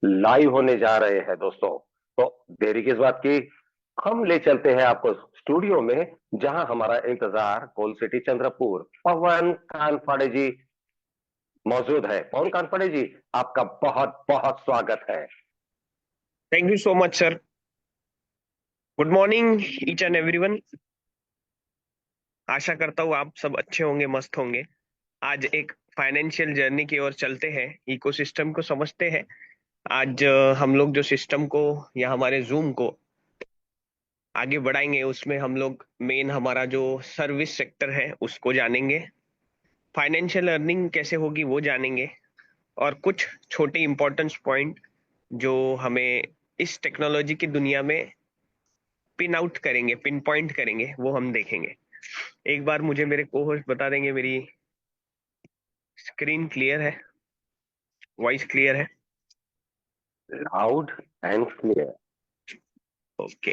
Live होने जा रहे हैं दोस्तों। तो देरी किस बात की, हम ले चलते हैं आपको स्टूडियो में, जहां हमारा इंतजार कोल सिटी चंद्रपुर पवन कानफड़े जी मौजूद है। पवन कानफड़े जी, आपका बहुत बहुत स्वागत है। Thank you so much sir. Good morning each and everyone. आशा करता हूँ आप सब अच्छे होंगे, मस्त होंगे। आज एक फाइनेंशियल जर्नी की ओर चलते हैं, इकोसिस्टम को समझते हैं। आज हम लोग जो सिस्टम को या हमारे जूम को आगे बढ़ाएंगे, उसमें हम लोग मेन हमारा जो सर्विस सेक्टर है उसको जानेंगे। फाइनेंशियल अर्निंग कैसे होगी वो जानेंगे। और कुछ छोटे इंपॉर्टेंस पॉइंट जो हमें इस टेक्नोलॉजी की दुनिया में पिन आउट करेंगे, पिन पॉइंट करेंगे, वो हम देखेंगे। एक बार मुझे मेरे को होस्ट बता देंगे, मेरी स्क्रीन क्लियर है, वॉइस क्लियर है? Loud and clear. ओके।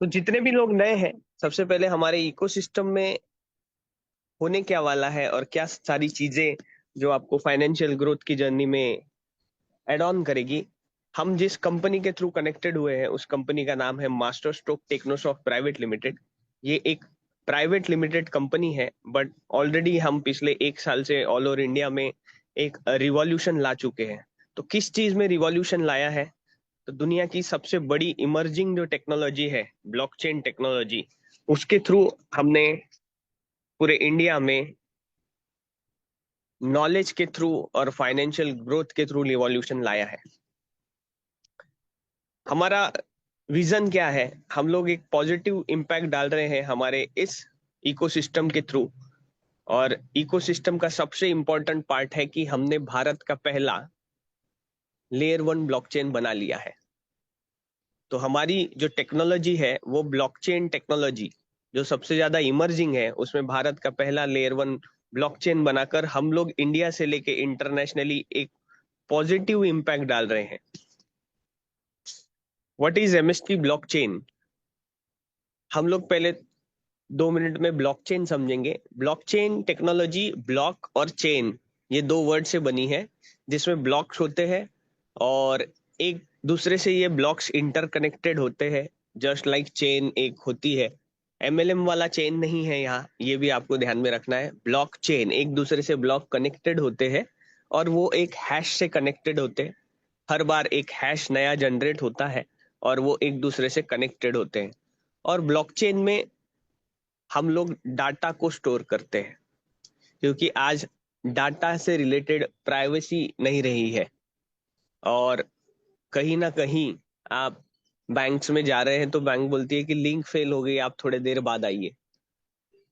तो जितने भी लोग नए हैं, सबसे पहले हमारे इकोसिस्टम में होने क्या वाला है और क्या सारी चीजें जो आपको फाइनेंशियल ग्रोथ की जर्नी में एड ऑन करेगी। हम जिस कंपनी के थ्रू कनेक्टेड हुए हैं उस कंपनी का नाम है मास्टर स्ट्रोक टेक्नोसॉफ्ट प्राइवेट लिमिटेड। ये एक प्राइवेट लिमिटेड कंपनी है, बट ऑलरेडी हम पिछले एक साल से ऑल ओवर इंडिया में एक रिवॉल्यूशन ला चुके हैं। तो किस चीज में रिवॉल्यूशन लाया है? तो दुनिया की सबसे बड़ी इमर्जिंग जो टेक्नोलॉजी है, ब्लॉकचेन टेक्नोलॉजी, उसके थ्रू हमने पूरे इंडिया में नॉलेज के थ्रू और फाइनेंशियल ग्रोथ के थ्रू रिवॉल्यूशन लाया है। हमारा विजन क्या है? हम लोग एक पॉजिटिव इम्पैक्ट डाल रहे हैं हमारे इस इकोसिस्टम के थ्रू। और इकोसिस्टम का सबसे इंपॉर्टेंट पार्ट है कि हमने भारत का पहला लेयर वन ब्लॉकचेन बना लिया है। तो हमारी जो टेक्नोलॉजी है वो ब्लॉकचेन टेक्नोलॉजी जो सबसे ज्यादा इमर्जिंग है, उसमें भारत का पहला लेयर वन ब्लॉकचेन बनाकर हम लोग इंडिया से लेके इंटरनेशनली एक पॉजिटिव इम्पैक्ट डाल रहे हैं। What is MST blockchain? हम लोग पहले 2 मिनट में ब्लॉकचेन समझेंगे। ब्लॉकचेन टेक्नोलॉजी, ब्लॉक और चेन, ये दो वर्ड से बनी है, जिसमें ब्लॉक्स होते हैं और एक दूसरे से ये ब्लॉक्स इंटरकनेक्टेड होते हैं, जस्ट लाइक चेन एक होती है। एमएलएम वाला चेन नहीं है यहाँ, ये भी आपको ध्यान में रखना है। ब्लॉक चेन, एक दूसरे से ब्लॉक कनेक्टेड होते हैं और वो एक हैश से कनेक्टेड होते हैं। हर बार एक हैश नया जनरेट होता है और वो एक दूसरे से कनेक्टेड होते हैं। और ब्लॉकचेन में हम लोग डाटा को स्टोर करते हैं, क्योंकि आज डाटा से रिलेटेड प्राइवेसी नहीं रही है। और कहीं ना कहीं आप बैंक्स में जा रहे हैं तो बैंक बोलती है कि लिंक फेल हो गई, आप थोड़े देर बाद आइए।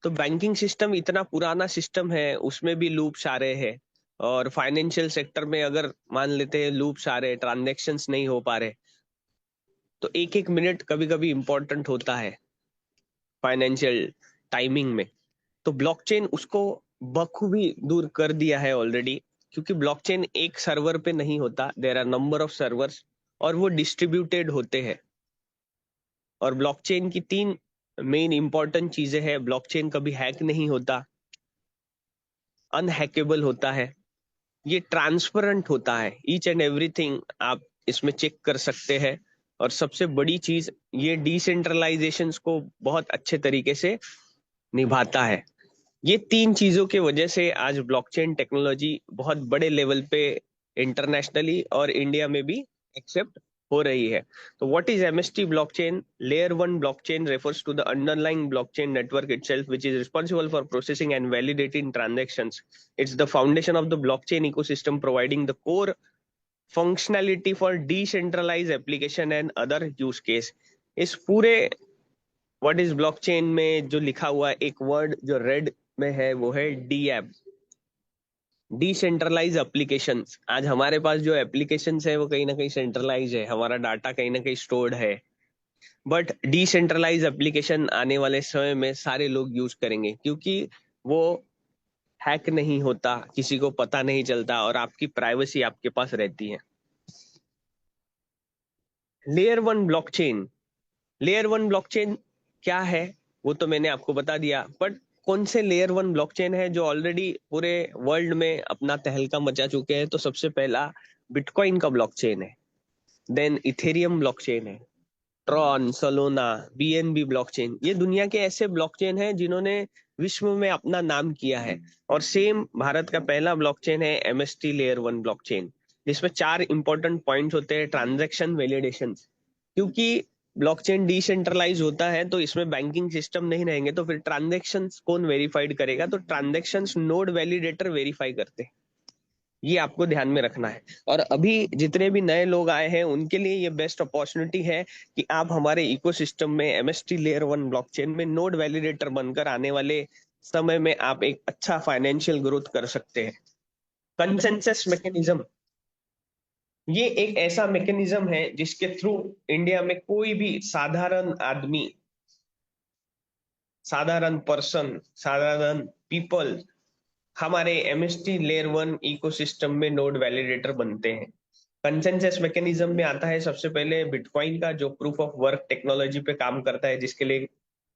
तो बैंकिंग सिस्टम इतना पुराना सिस्टम है, उसमें भी लूप्स आ रहे हैं। और फाइनेंशियल सेक्टर में अगर मान लेते हैं लूप्स आ रहे, ट्रांजेक्शन्स नहीं हो पा रहे, तो एक एक मिनट कभी कभी इंपॉर्टेंट होता है फाइनेंशियल टाइमिंग में। तो ब्लॉकचेन उसको बखूबी दूर कर दिया है ऑलरेडी। क्योंकि ब्लॉकचेन एक सर्वर पे नहीं होता, there are number of servers, और वो डिस्ट्रीब्यूटेड होते हैं। और ब्लॉकचेन की तीन मेन इंपॉर्टेंट चीजें हैं। ब्लॉकचेन कभी हैक नहीं होता, अनहैकेबल होता है, ये ट्रांसपेरेंट होता है, ईच एंड एवरीथिंग आप इसमें चेक कर सकते हैं। और सबसे बड़ी चीज, ये डिसेंट्रलाइजेशन को बहुत अच्छे तरीके से निभाता है। ये तीन चीजों की वजह से आज ब्लॉकचेन टेक्नोलॉजी बहुत बड़े लेवल पे इंटरनेशनली और इंडिया में भी एक्सेप्ट हो रही है। तो what is MST blockchain? Layer one blockchain refers to the underlying blockchain network itself, which is responsible for processing and validating transactions. It's the foundation of the blockchain ecosystem, providing the core functionality for decentralized application and other use case. इस पूरे what is blockchain में जो लिखा हुआ है, एक word जो red में है, वो है डी एप, डिसेंट्रलाइज एप्लीकेशन। आज हमारे पास जो एप्लीकेशन है वो कहीं ना कहीं सेंट्रलाइज है, हमारा डाटा कहीं ना कहीं स्टोर्ड है। बट डिसेंट्रलाइज एप्लीकेशन आने वाले समय में सारे लोग यूज करेंगे, क्योंकि वो हैक नहीं होता, किसी को पता नहीं चलता और आपकी प्राइवेसी आपके पास रहती है। Layer one blockchain, layer one blockchain क्या है वो तो मैंने आपको बता दिया, बट कौन से लेयर 1 ब्लॉकचेन है जो ऑलरेडी पूरे वर्ल्ड में अपना तहलका मचा चुके हैं? तो सबसे पहला बिटकॉइन का ब्लॉकचेन है, देन इथेरियम ब्लॉकचेन है, ट्रॉन, सोलोना, बीएनबी ब्लॉकचेन। ये दुनिया के ऐसे ब्लॉकचेन हैं जिन्होंने विश्व में अपना नाम किया है। और सेम भारत का पहला ब्लॉकचेन है एमएसटी लेयर 1 ब्लॉकचेन, जिसमें 4 इंपॉर्टेंट पॉइंट्स होते हैं। ट्रांजैक्शन वैलिडेशन, क्योंकि ब्लॉकचेन डिसेंट्रलाइज होता है तो इसमें बैंकिंग सिस्टम नहीं रहेंगे, तो फिर ट्रांजैक्शंस कौन वेरीफाइड करेगा? तो ट्रांजैक्शंस नोड वैलिडेटर वेरीफाई करते हैं। ये आपको ध्यान में रखना है। और अभी जितने भी नए लोग आए हैं उनके लिए ये बेस्ट अपॉर्चुनिटी है कि आप हमारे इकोसिस्टम में एमएसटी लेयर 1 ब्लॉकचेन में नोड वैलिडेटर बनकर आने वाले समय में आप एक अच्छा फाइनेंशियल ग्रोथ कर सकते हैं। कंसेंसस मैकेनिज्म, ये एक ऐसा मैकेनिज्म है जिसके थ्रू इंडिया में कोई भी साधारण आदमी, साधारण पर्सन, साधारण पीपल हमारे एमएसटी लेयर 1 इकोसिस्टम में नोड वैलिडेटर बनते हैं। कंसेंसस मैकेनिज्म में आता है सबसे पहले बिटकॉइन का, जो प्रूफ ऑफ वर्क टेक्नोलॉजी पे काम करता है, जिसके लिए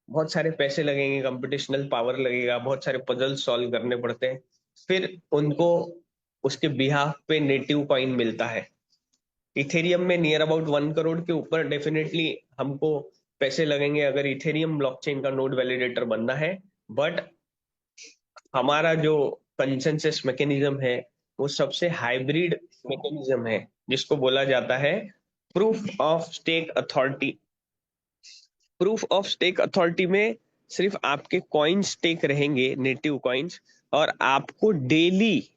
बहुत सारे पैसे लगेंगे, कंप्यूटेशनल पावर लगेगा, बहुत सारे पजल सॉल्व करने पड़ते हैं। फिर उनको उसके बिहाफ पे नेटिव कॉइन मिलता है। इथेरियम में नियर अबाउट 1 करोड़ के ऊपर डेफिनेटली हमको पैसे लगेंगे अगर इथेरियम ब्लॉकचेन का नोड वैलिडेटर बनना है। बट हमारा जो कंसेंसस मैकेनिज्म है वो सबसे हाइब्रिड मैकेनिज्म है, जिसको बोला जाता है proof of stake authority. Proof of stake authority में सिर्फ आपके कॉइन स्टेक रहेंगे, नेटिव कॉइन्स, और आपको डेली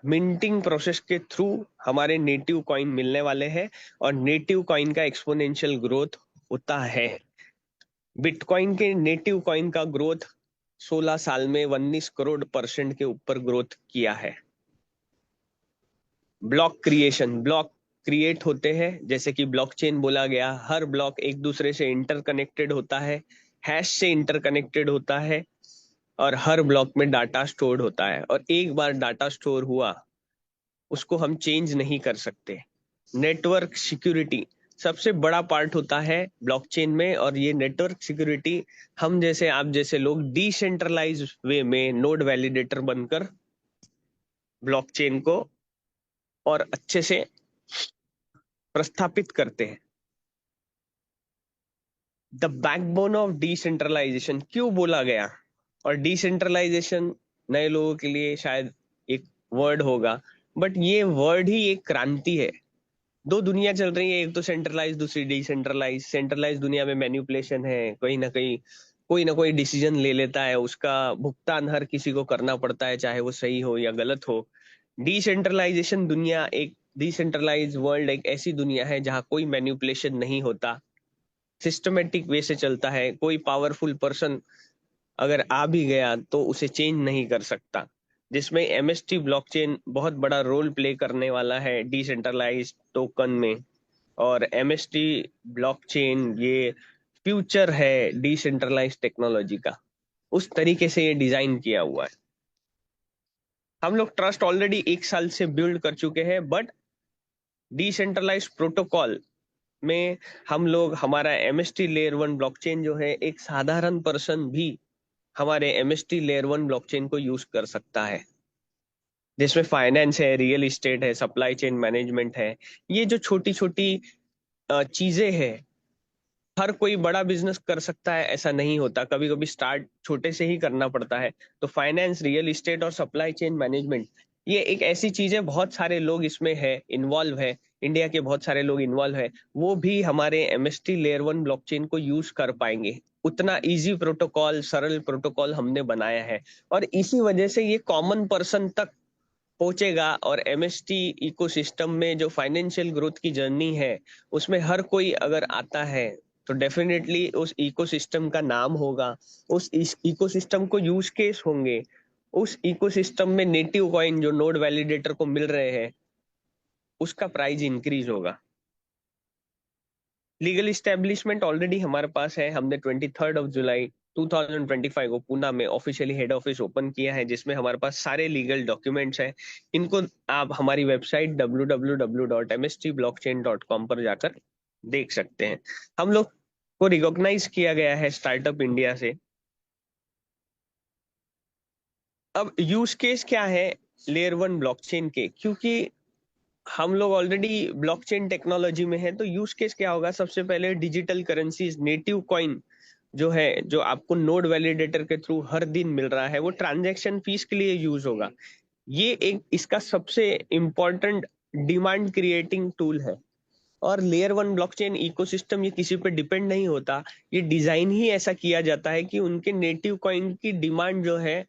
मिंटिंग प्रोसेस के थ्रू हमारे नेटिव कॉइन मिलने वाले हैं, और नेटिव कॉइन का एक्सपोनेंशियल ग्रोथ होता है। बिटकॉइन के नेटिव कॉइन का ग्रोथ 16 साल में 19 करोड़% के ऊपर ग्रोथ किया है। ब्लॉक क्रिएशन, ब्लॉक क्रिएट होते हैं, जैसे कि ब्लॉकचेन बोला गया, हर ब्लॉक एक दूसरे से इंटरकनेक्टेड होता है, हैश से इंटरकनेक्टेड होता है, और हर ब्लॉक में डाटा स्टोर्ड होता है, और एक बार डाटा स्टोर हुआ उसको हम चेंज नहीं कर सकते। नेटवर्क सिक्योरिटी सबसे बड़ा पार्ट होता है ब्लॉकचेन में, और ये नेटवर्क सिक्योरिटी हम जैसे, आप जैसे लोग डिसेंट्रलाइज वे में नोड वैलिडेटर बनकर ब्लॉकचेन को और अच्छे से प्रस्थापित करते हैं। द बैकबोन ऑफ डिसेंट्रलाइजेशन क्यों बोला गया? और डिसेंट्रलाइजेशन नए लोगों के लिए शायद एक वर्ड होगा, बट ये वर्ड ही एक क्रांति है। दो दुनिया चल रही है, एक तो सेंट्रलाइज, दूसरी डिसेंट्रलाइज। सेंट्रलाइज दुनिया में मैनिपुलेशन है, कहीं ना कहीं कोई ना कोई डिसीजन ले लेता है, उसका भुगतान हर किसी को करना पड़ता है, चाहे वो सही हो या गलत हो। डिसेंट्रलाइजेशन दुनिया, एक डिसेंट्रलाइज वर्ल्ड एक ऐसी दुनिया है जहां कोई मैनिपुलेशन नहीं होता, सिस्टमेटिक वे से चलता है। कोई पावरफुल पर्सन अगर आ भी गया तो उसे चेंज नहीं कर सकता, जिसमें एमएसटी ब्लॉकचेन बहुत बड़ा रोल प्ले करने वाला है डिसेंट्रलाइज टोकन में। और एमएसटी ब्लॉकचेन ये फ्यूचर है डिसेंट्रलाइज टेक्नोलॉजी का, उस तरीके से ये डिजाइन किया हुआ है। हम लोग ट्रस्ट ऑलरेडी 1 साल से बिल्ड कर चुके हैं, बट डिसेंट्रलाइज प्रोटोकॉल में हम लोग, हमारा एमएसटी लेयर 1 ब्लॉकचेन जो है, एक साधारण पर्सन भी हमारे एमएसटी लेयर 1 ब्लॉकचेन को यूज कर सकता है, जिसमें फाइनेंस है, रियल एस्टेट है, सप्लाई चेन मैनेजमेंट है। ये जो छोटी छोटी चीजें हैं, हर कोई बड़ा बिजनेस कर सकता है ऐसा नहीं होता, कभी कभी स्टार्ट छोटे से ही करना पड़ता है। तो फाइनेंस, रियल एस्टेट और सप्लाई चेन मैनेजमेंट, ये एक ऐसी चीज है, बहुत सारे लोग इसमें है इन्वॉल्व है, इंडिया के बहुत सारे लोग इन्वॉल्व है, वो भी हमारे एमएसटी लेयर 1 ब्लॉकचेन को यूज कर पाएंगे। उतना इजी प्रोटोकॉल, सरल प्रोटोकॉल हमने बनाया है, और इसी वजह से ये कॉमन पर्सन तक पहुंचेगा। और एमएसटी इकोसिस्टम में जो फाइनेंशियल ग्रोथ की जर्नी है, उसमें हर कोई अगर आता है तो डेफिनेटली उस इकोसिस्टम का नाम होगा, उस इकोसिस्टम को यूज केस होंगे, उस इकोसिस्टम में नेटिव कॉइन जो नोड वैलिडेटर को मिल रहे हैं उसका प्राइस इंक्रीज होगा। लीगल इस्टेब्लिशमेंट ऑलरेडी हमारे पास है। हमने 23 जुलाई 2025 को पुणे में ऑफिशियली हेड ऑफिस ओपन किया है, जिसमें हमारे पास सारे लीगल डॉक्यूमेंट्स हैं। इनको आप हमारी वेबसाइट www.mstblockchain.com पर जाकर देख सकते हैं। हम लोग को रिकॉग्नाइज किया गया है स्टार्टअप इंडिया से, अब यूज केस क्या है लेयर 1 ब्लॉकचेन के, क्योंकि हम लोग ऑलरेडी ब्लॉकचेन टेक्नोलॉजी में है, तो यूज केस क्या होगा? सबसे पहले डिजिटल करेंसीज, नेटिव कॉइन जो है, जो आपको नोड वैलिडेटर के थ्रू हर दिन मिल रहा है, वो ट्रांजैक्शन फीस के लिए यूज होगा। ये एक इसका सबसे इंपॉर्टेंट डिमांड क्रिएटिंग टूल है। और लेयर 1 ब्लॉकचेन इकोसिस्टम ये किसी पे डिपेंड नहीं होता, ये डिजाइन ही ऐसा किया जाता है कि उनके नेटिव कॉइन की डिमांड जो है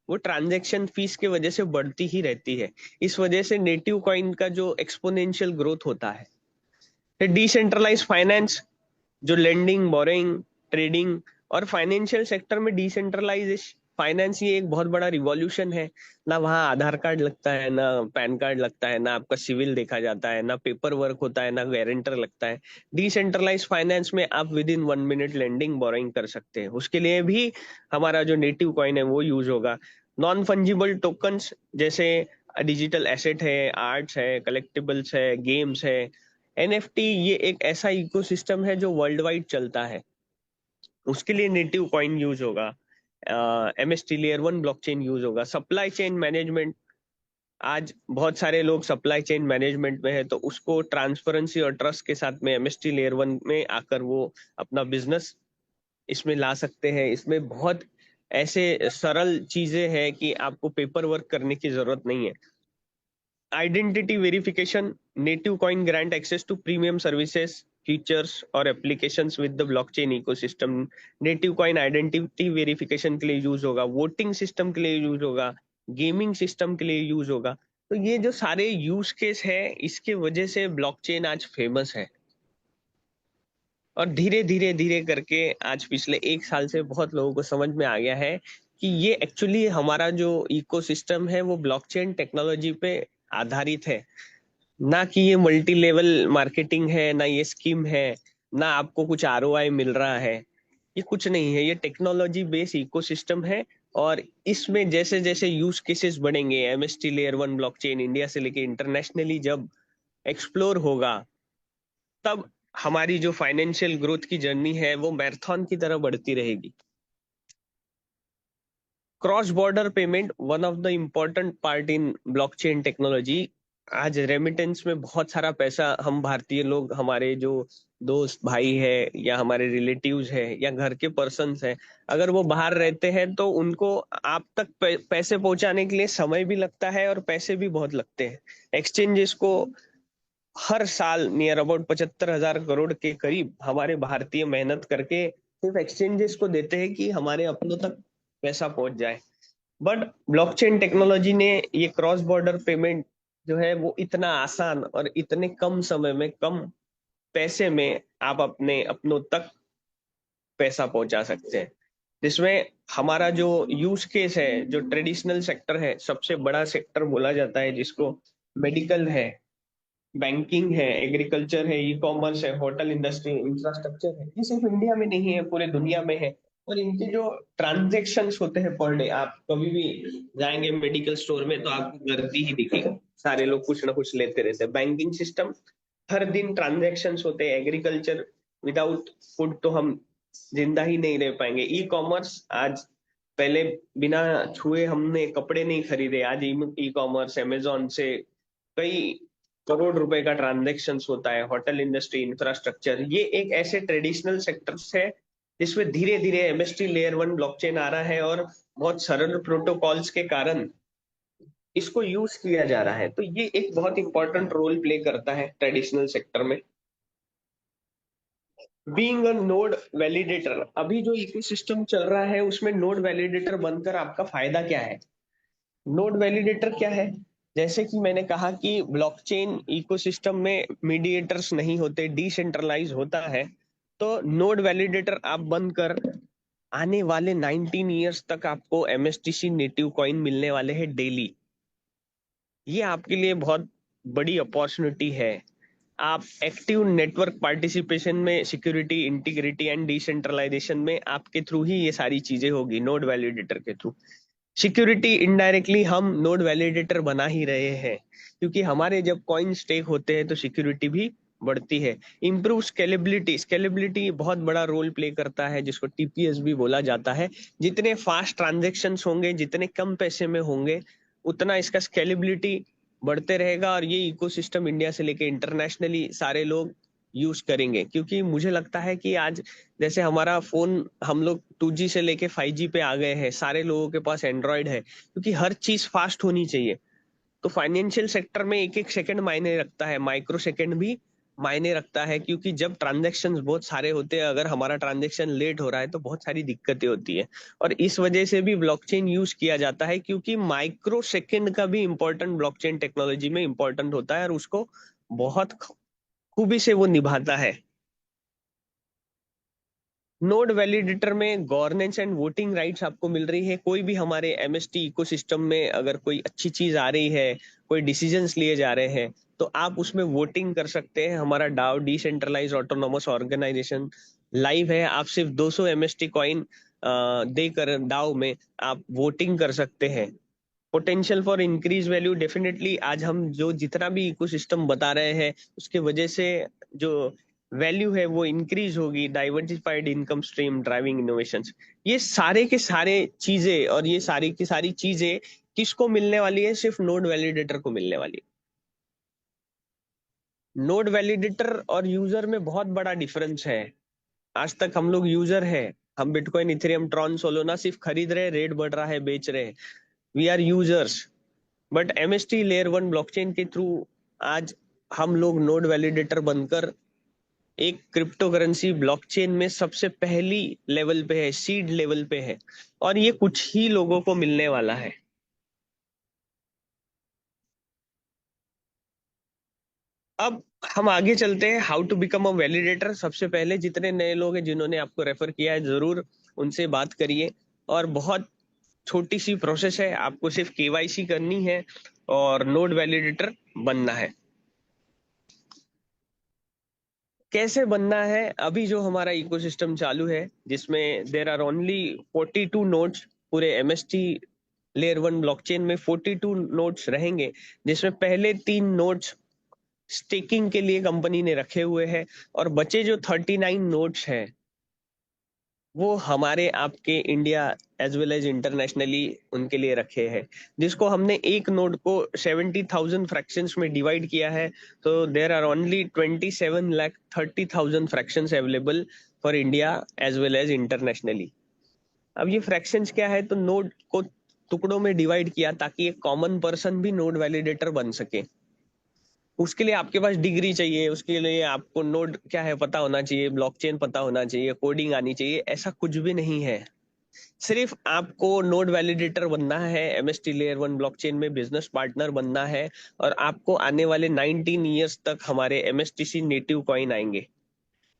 वो ट्रांजैक्शन फीस के वजह से बढ़ती ही रहती है। इस वजह से नेटिव कॉइन का जो एक्सपोनेंशियल ग्रोथ होता है। डिसेंट्रलाइज फाइनेंस, जो लेंडिंग, बोरोइंग, ट्रेडिंग और फाइनेंशियल सेक्टर में डिसेंट्रलाइज फाइनेंस, ये एक बहुत बड़ा रिवॉल्यूशन है। ना वहाँ आधार कार्ड लगता है, ना पैन कार्ड लगता है, ना आपका सिविल देखा जाता है, ना पेपर वर्क होता है, ना गारंटर लगता है। डिसेंट्रलाइज फाइनेंस में आप with in 1 minute lending, borrowing कर सकते हैं। उसके लिए भी हमारा जो नेटिव कॉइन है वो यूज होगा। नॉन फंजिबल टोकन्स जैसे डिजिटल एसेट है, आर्ट्स है, कलेक्टिबल्स है, गेम्स है, एनएफटी, ये एक ऐसा इकोसिस्टम है जो वर्ल्ड वाइड चलता है, उसके लिए नेटिव कॉइन यूज होगा। एमएसटी लेयर 1 ब्लॉकचेन यूज होगा। सप्लाई चेन मैनेजमेंट, आज बहुत सारे लोग सप्लाई चेन मैनेजमेंट में है, तो उसको ट्रांसपेरेंसी और ट्रस्ट के साथ में एमएसटी लेयर 1 में आकर वो अपना बिजनेस इसमें ला सकते हैं। इसमें बहुत ऐसे सरल चीजें हैं कि आपको पेपर वर्क करने की जरूरत नहीं है। Identity verification, native coin grant access to premium services, features और applications with the blockchain ecosystem. Native coin identity verification के लिए यूज होगा, वोटिंग सिस्टम के लिए यूज होगा, गेमिंग सिस्टम के लिए यूज होगा। तो ये जो सारे यूज केस है, इसके वजह से ब्लॉकचेन आज फेमस है। और धीरे धीरे धीरे करके आज पिछले 1 साल से बहुत लोगों को समझ में आ गया है कि ये एक्चुअली हमारा जो इकोसिस्टम है वो ब्लॉकचेन टेक्नोलॉजी पे आधारित है। ना कि ये मल्टी लेवल मार्केटिंग है, ना ये स्कीम है, ना आपको कुछ आरओआई मिल रहा है। ये कुछ नहीं है, ये टेक्नोलॉजी बेस्ड इकोसिस्टम है। और इसमें जैसे जैसे यूज केसेस बढ़ेंगे, एमएसटी लेयर 1 ब्लॉकचेन इंडिया से लेके इंटरनेशनली जब एक्सप्लोर होगा, तब हमारी जो फाइनेंशियल ग्रोथ की जर्नी है वो मैराथन की तरह बढ़ती रहेगी। Cross border payment, one of the important part in blockchain technology. आज रेमिटेंस में बहुत सारा पैसा हम भारतीय लोग, हमारे जो दोस्त भाई है या हमारे रिलेटिव्स है या घर के पर्सन्स है, अगर वो बाहर रहते हैं तो उनको आप तक पैसे पहुंचाने के लिए समय भी लगता है और पैसे भी बहुत लगते हैं। एक्सचेंजेस को हर साल नियर अबाउट 75,000 करोड़ के करीब हमारे भारतीय मेहनत करके सिर्फ एक्सचेंजेस को देते हैं कि हमारे अपनों तक पैसा पहुंच जाए। बट ब्लॉकचेन टेक्नोलॉजी ने ये क्रॉस बॉर्डर पेमेंट जो है वो इतना आसान और इतने कम समय में, कम पैसे में आप अपने अपनों तक पैसा पहुंचा सकते हैं। जिसमें हमारा जो यूज केस है, जो ट्रेडिशनल सेक्टर है, सबसे बड़ा सेक्टर बोला जाता है जिसको, मेडिकल है, बैंकिंग है, एग्रीकल्चर है, ई कॉमर्स है, होटल इंडस्ट्री, इंफ्रास्ट्रक्चर है, ये सिर्फ इंडिया में नहीं है, पूरे दुनिया में है। और इनके जो ट्रांजेक्शन्स होते हैं पर डे, आप कभी भी जाएंगे मेडिकल स्टोर में तो आपको गर्दी ही दिखेगी, सारे लोग कुछ ना कुछ लेते रहते हैं। बैंकिंग सिस्टम, हर दिन ट्रांजेक्शन्स होते हैं। एग्रीकल्चर, विदाउट फूड तो हम जिंदा ही नहीं रह पाएंगे। ई कॉमर्स, आज पहले बिना छुए हमने कपड़े नहीं खरीदे, आज ई कॉमर्स अमेजोन से कई करोड़ रुपए का ट्रांजेक्शन होता है। होटल इंडस्ट्री, इंफ्रास्ट्रक्चर, ये एक ऐसे ट्रेडिशनल सेक्टर्स है जिसमें धीरे धीरे एमएसटी लेयर 1 ब्लॉकचेन आ रहा है और बहुत सरल प्रोटोकॉल्स के कारण इसको यूज किया जा रहा है। तो ये एक बहुत इंपॉर्टेंट रोल प्ले करता है ट्रेडिशनल सेक्टर में। बीइंग अ नोड वैलिडेटर, अभी जो इकोसिस्टम चल रहा है उसमें नोड वैलिडेटर बनकर आपका फायदा क्या है? नोड वैलिडेटर क्या है? जैसे कि मैंने कहा कि ब्लॉकचेन इकोसिस्टम में मीडिएटर्स नहीं होते, डिसेंट्रलाइज होता है। तो नोड वैलिडेटर आप बनकर आने वाले 19 ईयर्स तक आपको एमएसटीसी नेटिव कॉइन मिलने वाले हैं डेली। ये आपके लिए बहुत बड़ी अपॉर्चुनिटी है। आप एक्टिव नेटवर्क पार्टिसिपेशन में, सिक्योरिटी, इंटीग्रिटी एंड डिसेंट्रलाइजेशन में आपके थ्रू ही ये सारी चीजें होगी, नोड वैलिडेटर के थ्रू। सिक्योरिटी, इनडायरेक्टली हम नोड वैलिडेटर बना ही रहे हैं, क्योंकि हमारे जब कॉइन स्टेक होते हैं तो सिक्योरिटी भी बढ़ती है। इम्प्रूव स्केलेबिलिटी, स्केलेबिलिटी बहुत बड़ा रोल प्ले करता है, जिसको टीपीएस भी बोला जाता है। जितने फास्ट ट्रांजेक्शन्स होंगे, जितने कम पैसे में होंगे, उतना इसका स्केलेबिलिटी बढ़ते रहेगा, और ये इकोसिस्टम इंडिया से लेके इंटरनेशनली सारे लोग यूज करेंगे। क्योंकि मुझे लगता है कि आज जैसे हमारा फोन, हम लोग 2G से लेके 5G पे आ गए हैं, सारे लोगों के पास एंड्रॉयड है, क्योंकि हर चीज फास्ट होनी चाहिए। तो फाइनेंशियल सेक्टर में एक एक सेकंड मायने रखता है, माइक्रो सेकंड भी मायने रखता है, क्योंकि जब ट्रांजैक्शंस बहुत सारे होते हैं, अगर हमारा ट्रांजैक्शन लेट हो रहा है तो बहुत सारी दिक्कतें होती है। और इस वजह से भी ब्लॉकचेन यूज किया जाता है, क्योंकि माइक्रो सेकंड का भी इंपॉर्टेंट ब्लॉकचेन टेक्नोलॉजी में इंपॉर्टेंट होता है, और उसको बहुत खूबी से वो निभाता है। नोड वैलिडेटर में गवर्नेंस एंड वोटिंग राइट्स आपको मिल रही है। कोई भी हमारे एमएसटी इकोसिस्टम में अगर कोई अच्छी चीज आ रही है, कोई डिसीजंस लिए जा रहे हैं, तो आप उसमें वोटिंग कर सकते हैं। हमारा DAO, decentralize autonomous organization, live है। आप सिर्फ 200 एमएसटी कॉइन देकर डाओ में आप वोटिंग कर सकते हैं। Potential for increase value, definitely आज हम जो जितना भी इकोसिस्टम बता रहे हैं, उसके वजह से जो वैल्यू है वो इंक्रीज होगी। Diversified income stream, driving innovations, ये सारे के सारे चीजें, और ये सारी की सारी चीजें किसको मिलने वाली है? सिर्फ नोड वैलिडेटर को मिलने वाली है। नोड वैलिडेटर और यूजर में बहुत बड़ा डिफरेंस है। आज तक हम लोग यूजर है, हम बिटकॉइन, इथेरियम, ट्रॉन, सोलोना सिर्फ खरीद रहे, रेट बढ़ रहा है, बेच रहे, we are users. But MST layer 1 blockchain के थ्रू आज हम लोग नोड वैलिडेटर बनकर एक क्रिप्टो करेंसी ब्लॉकचेन में सबसे पहली लेवल पे है, सीड लेवल पे है, और ये कुछ ही लोगों को मिलने वाला है। अब हम आगे चलते हैं, how to become a validator. सबसे पहले जितने नए लोग हैं जिन्होंने आपको रेफर किया है, जरूर उनसे बात करिए। और बहुत छोटी सी प्रोसेस है, आपको सिर्फ केवाईसी करनी है और नोड वैलिडेटर बनना है। कैसे बनना है? अभी जो हमारा इकोसिस्टम चालू है, जिसमें देर आर ओनली 42 नोड्स, पूरे एमएसटी लेयर 1 ब्लॉकचेन में 42 नोड्स रहेंगे, जिसमें पहले 3 नोड्स स्टेकिंग के लिए कंपनी ने रखे हुए हैं, और बचे जो 39 नोड्स हैं वो हमारे आपके India as well as internationally उनके लिए रखे हैं, जिसको हमने एक नोड को 70,000 फ्रैक्शंस में डिवाइड किया है। तो there are only 27,30,000 fractions available for India as well as internationally. अब ये फ्रैक्शंस क्या है? तो नोड को टुकड़ों में डिवाइड किया ताकि एक कॉमन पर्सन भी नोड वैलिडेटर बन सके। उसके लिए आपके पास डिग्री चाहिए, उसके लिए आपको नोड क्या है पता होना चाहिए, ब्लॉकचेन पता होना चाहिए, कोडिंग आनी चाहिए, ऐसा कुछ भी नहीं है। सिर्फ आपको नोड वैलिडेटर बनना है, एमएसटी लेयर 1 ब्लॉकचेन में बिजनेस पार्टनर बनना है, और आपको आने वाले 19 ईयर्स तक हमारे एमएसटीसी नेटिव कॉइन आएंगे।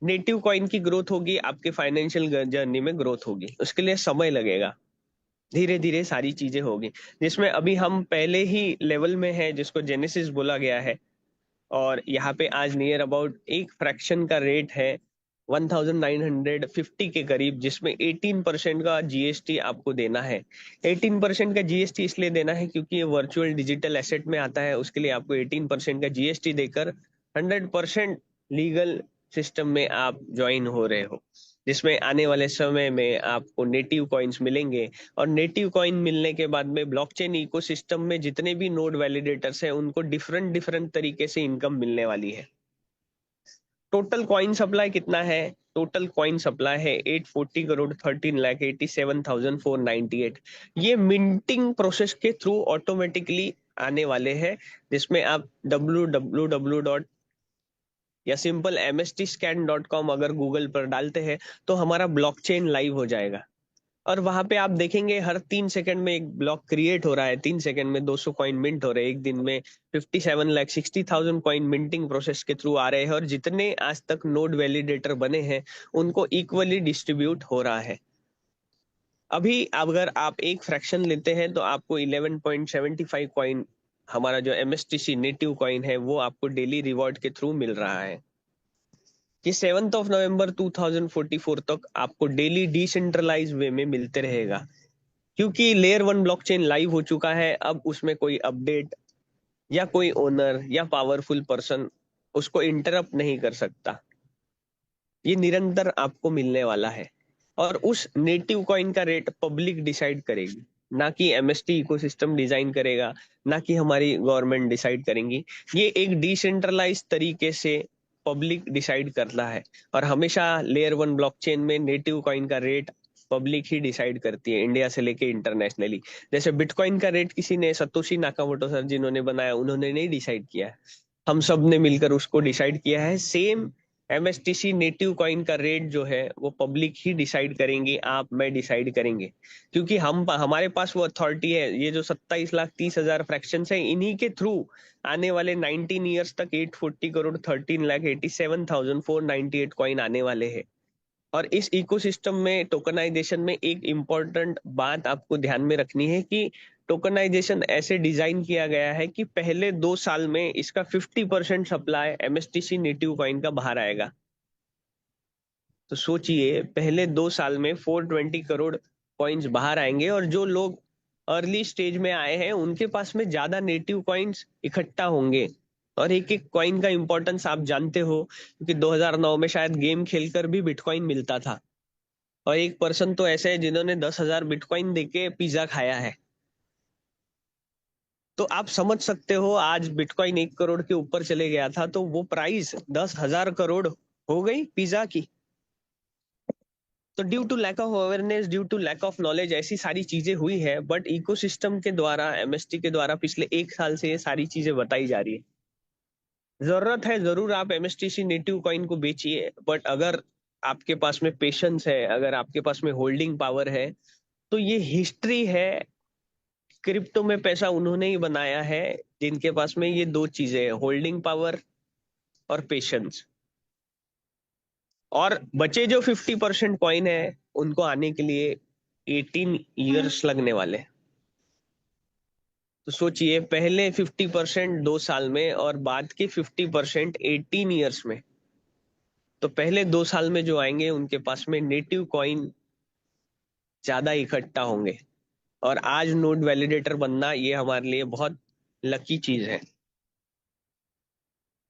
नेटिव कॉइन की ग्रोथ होगी, आपके फाइनेंशियल जर्नी में ग्रोथ होगी, उसके लिए समय लगेगा, धीरे धीरे सारी चीजें होगी। जिसमें अभी हम पहले ही लेवल में है, जिसको जेनेसिस बोला गया है, और यहाँ पे आज नियर अबाउट एक फ्रैक्शन का रेट है 1950 के करीब, जिसमें 18% का जीएसटी आपको देना है। 18% का जीएसटी इसलिए देना है क्योंकि ये वर्चुअल डिजिटल एसेट में आता है, उसके लिए आपको 18% का जीएसटी देकर 100% लीगल सिस्टम में आप ज्वाइन हो रहे हो, जिसमें आने वाले समय में आपको नेटिव कॉइन्स मिलेंगे। और नेटिव कॉइन मिलने के बाद में ब्लॉकचेन इकोसिस्टम में जितने भी नोड वैलिडेटर्स हैं उनको डिफरेंट डिफरेंट तरीके से इनकम मिलने वाली है। टोटल कॉइन सप्लाई कितना है? टोटल कॉइन सप्लाई है 840 करोड़ 13,87,498। ये मिंटिंग प्रोसेस के थ्रू ऑटोमेटिकली आने वाले हैं, जिसमें आप www. या सिंपल mstscan.com अगर गूगल पर डालते हैं तो हमारा ब्लॉकचेन लाइव हो जाएगा, और वहां पे आप देखेंगे हर 3 सेकंड में एक ब्लॉक क्रिएट हो रहा है, 3 सेकंड में 200 कॉइन मिंट हो रहे हैं, एक दिन में 57,60,000 कॉइन मिंटिंग प्रोसेस के थ्रू आ रहे हैं, और जितने आज तक नोड वैलिडेटर बने हैं उनको इक्वली डिस्ट्रीब्यूट हो रहा है। अभी अगर आप एक फ्रैक्शन लेते हैं तो आपको 11.75 कॉइन, हमारा जो एमएसटीसी नेटिव कॉइन है, वो आपको डेली रिवॉर्ड के थ्रू मिल रहा है, कि 7 नवंबर 2044 तक आपको डेली डिसेंट्रलाइज वे में मिलते रहेगा। क्योंकि लेयर 1 ब्लॉकचेन लाइव हो चुका है, अब उसमें कोई अपडेट या कोई ओनर या पावरफुल पर्सन उसको इंटरप्ट नहीं कर सकता। ये निरंतर आपको मिलने वाला है। और उस नेटिव कॉइन का रेट पब्लिक डिसाइड करेगी, ना कि एमएसटी इकोसिस्टम डिजाइन करेगा, ना कि हमारी गवर्नमेंट डिसाइड करेंगी। ये एक डिसेंट्रलाइज तरीके से पब्लिक डिसाइड करता है। और हमेशा लेयर 1 ब्लॉकचेन में नेटिव कॉइन का रेट पब्लिक ही डिसाइड करती है, इंडिया से लेके इंटरनेशनली। जैसे बिटकॉइन का रेट किसी ने, सतोशी नाकामोटो सर जिन्होंने बनाया, उन्होंने नहीं डिसाइड किया है, हम सब ने मिलकर उसको डिसाइड किया है। सेम एमएसटीसी नेटिव कॉइन का रेट जो है वो पब्लिक ही डिसाइड करेंगे, आप मैं डिसाइड करेंगे, क्योंकि हमारे पास वो अथॉरिटी है। ये जो 27,30,000 फ्रैक्शन है, इन्हीं के थ्रू आने वाले 19 ईयर्स तक 840 करोड़ 13,87,498 कॉइन आने वाले हैं। और इस इकोसिस्टम में टोकनाइजेशन में एक इम्पोर्टेंट बात आपको ध्यान में रखनी है कि टोकनाइजेशन ऐसे डिजाइन किया गया है कि पहले 2 साल में इसका 50% सप्लाई एमएसटीसी नेटिव कॉइन का बाहर आएगा। तो सोचिए, पहले 2 साल में 420 करोड़ कॉइन्स बाहर आएंगे, और जो लोग अर्ली स्टेज में आए हैं उनके पास में ज्यादा नेटिव कॉइन्स इकट्ठा होंगे। और एक एक कॉइन का इंपॉर्टेंस आप जानते हो, क्योंकि 2009 में शायद गेम खेलकर भी बिटकॉइन मिलता था। और एक पर्सन तो ऐसे है जिन्होंने 10,000 बिटकॉइन देके पिज्जा खाया है। तो आप समझ सकते हो, आज बिटकॉइन 1 करोड़ के ऊपर चले गया था, तो वो प्राइस 10,000 करोड़ हो गई पिज्जा की। तो due to lack of awareness, due to lack of knowledge, ऐसी सारी चीजें हुई है। बट इकोसिस्टम के द्वारा, एमएसटी के द्वारा पिछले 1 साल से ये सारी चीजें बताई जा रही है। जरूरत है जरूर, आप एमएसटीसी नेटिव कॉइन को बेचिए, बट अगर आपके पास में पेशेंस है, अगर आपके पास में होल्डिंग पावर है, तो ये हिस्ट्री है। क्रिप्टो में पैसा उन्होंने ही बनाया है जिनके पास में ये दो चीजें है, होल्डिंग पावर और पेशेंस। और बचे जो 50% कॉइन है, उनको आने के लिए 18 ईयर्स लगने वाले हैं। तो सोचिए, पहले 50% 2 साल में और बाद के 50% 18 ईयर्स में। तो पहले 2 साल में जो आएंगे उनके पास में नेटिव कॉइन ज्यादा इकट्ठा होंगे। और आज नोड वैलिडेटर बनना ये हमारे लिए बहुत लकी चीज है।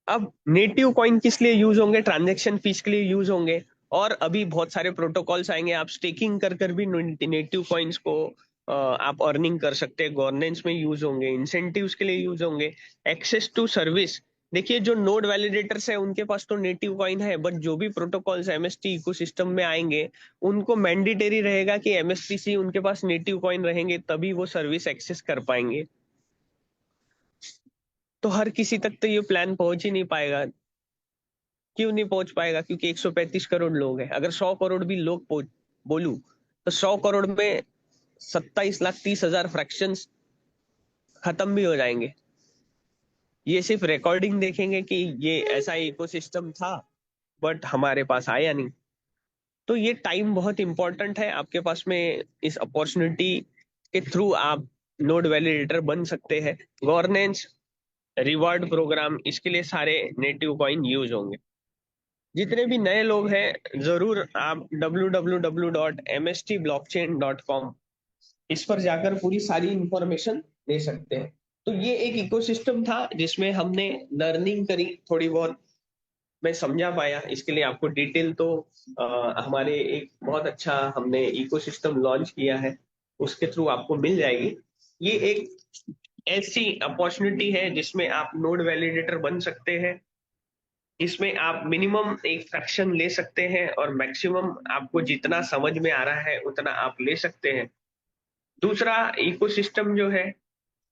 अब नेटिव कॉइन किस लिए यूज होंगे? ट्रांजैक्शन फीस के लिए यूज होंगे। और अभी बहुत सारे प्रोटोकॉल्स आएंगे, आप स्टेकिंग कर कर भी नेटिव कॉइन्स को आप अर्निंग कर सकते हैं, गवर्नेंस में यूज होंगे, इंसेंटिव्स के लिए यूज होंगे, एक्सेस टू सर्विस। देखिए, जो नोड वैलिडेटर्स है उनके पास तो नेटिव कॉइन है, बट जो भी प्रोटोकॉल्स एमएसटी इकोसिस्टम में आएंगे उनको मैंडेटरी रहेगा कि एमएसटीसी उनके पास नेटिव कॉइन रहेंगे, तभी वो सर्विस एक्सेस कर पाएंगे। तो हर किसी तक तो ये प्लान पहुंच ही नहीं पाएगा। क्यों नहीं पहुंच पाएगा? क्योंकि 135 करोड़ लोग हैं। अगर 100 करोड़ भी लोग बोलू, तो 100 करोड़ में 27,30,000 फ्रैक्शंस खत्म भी हो जाएंगे। ये सिर्फ रिकॉर्डिंग देखेंगे कि ये ऐसा इकोसिस्टम था, बट हमारे पास आया नहीं। तो ये टाइम बहुत इंपॉर्टेंट है आपके पास में। इस अपॉर्चुनिटी के थ्रू आप नोड वैलिडेटर बन सकते हैं। गवर्नेंस, रिवॉर्ड प्रोग्राम, इसके लिए सारे नेटिव कॉइन यूज होंगे। जितने भी नए लोग हैं, जरूर आप www.mstblockchain.com इस पर जाकर पूरी सारी इंफॉर्मेशन ले सकते हैं। तो ये एक इकोसिस्टम था जिसमें हमने लर्निंग करी थोड़ी बहुत, मैं समझा पाया। इसके लिए आपको डिटेल तो हमारे एक बहुत अच्छा हमने इकोसिस्टम लॉन्च किया है, उसके थ्रू आपको मिल जाएगी। ये एक ऐसी अपॉर्चुनिटी है जिसमें आप नोड वैलिडेटर बन सकते हैं। इसमें आप मिनिमम एक फ्रैक्शन ले सकते हैं, और मैक्सिमम आपको जितना समझ में आ रहा है उतना आप ले सकते हैं। दूसरा इकोसिस्टम जो है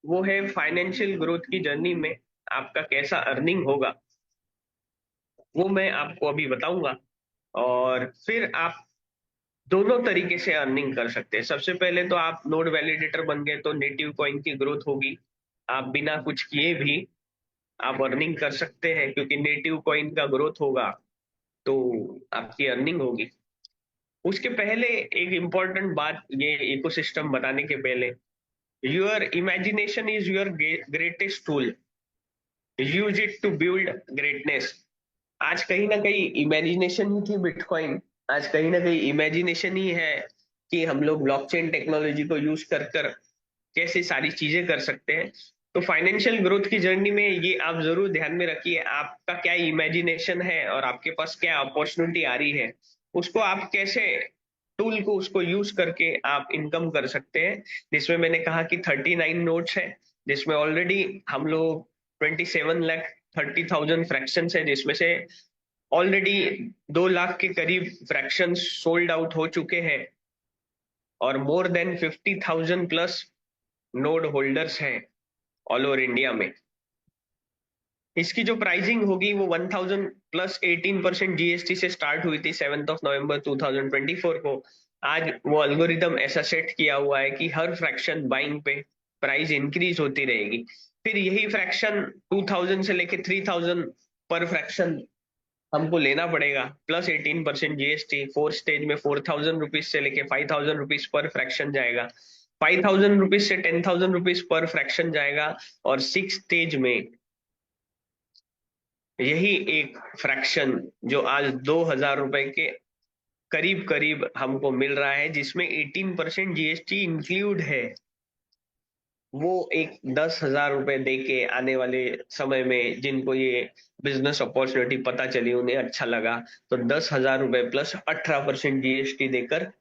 वो है फाइनेंशियल ग्रोथ की जर्नी में आपका कैसा अर्निंग होगा, वो मैं आपको अभी बताऊंगा। और फिर आप दोनों तरीके से अर्निंग कर सकते हैं। सबसे पहले तो आप नोड वैलिडेटर बन गए तो नेटिव कॉइन की ग्रोथ होगी, आप बिना कुछ किए भी आप अर्निंग कर सकते हैं, क्योंकि नेटिव कॉइन का ग्रोथ होगा तो आपकी अर्निंग होगी। उसके पहले एक इम्पोर्टेंट बात, ये इकोसिस्टम बताने के पहले, your imagination is your greatest tool, use it to build greatness. आज कहीं ना कहीं इमेजिनेशन ही थी बिटकॉइन, आज कहीं ना कहीं इमेजिनेशन ही है कि हम लोग ब्लॉकचेन टेक्नोलॉजी को यूज कर कर कैसे सारी चीजें कर सकते हैं। तो फाइनेंशियल ग्रोथ की जर्नी में ये आप जरूर ध्यान में रखिए, आपका क्या इमेजिनेशन है और आपके पास क्या अपॉर्चुनिटी आ रही है, उसको आप कैसे टूल को उसको यूज करके आप इनकम कर सकते हैं। जिसमें मैंने कहा कि 39 नोट्स है, जिसमें ऑलरेडी हम लोग 27,30,000 फ्रैक्शन है, जिसमें से ऑलरेडी 2 लाख के करीब फ्रैक्शन सोल्ड आउट हो चुके हैं और more than 50,000 plus node holders हैं ऑल ओवर इंडिया में। इसकी जो प्राइसिंग होगी वो 1000 प्लस 18% जीएसटी से स्टार्ट हुई थी 7 नवंबर 2024 को। आज वो अल्गोरिदम ऐसा सेट किया हुआ है कि हर फ्रैक्शन बाइंग पे प्राइस इंक्रीज होती रहेगी। फिर यही फ्रैक्शन 2000 से लेके 3000 पर फ्रैक्शन हमको लेना पड़ेगा, प्लस 18% जीएसटी। फोर्थ स्टेज में 4000 रुपीज से लेके 5000 रुपीज पर फ्रैक्शन जाएगा, 5000 रुपीज से 10,000 रुपीज पर फ्रैक्शन जाएगा। और सिक्स स्टेज में यही एक फ्रैक्शन जो आज 2,000 रुपए के करीब करीब हमको मिल रहा है, जिसमें 18% जीएसटी इंक्लूड है, वो एक 10,000 रुपए दे के आने वाले समय में जिनको ये बिजनेस अपॉर्चुनिटी पता चली, उन्हें अच्छा लगा, तो 10,000 रुपए प्लस 18% जीएसटी देकर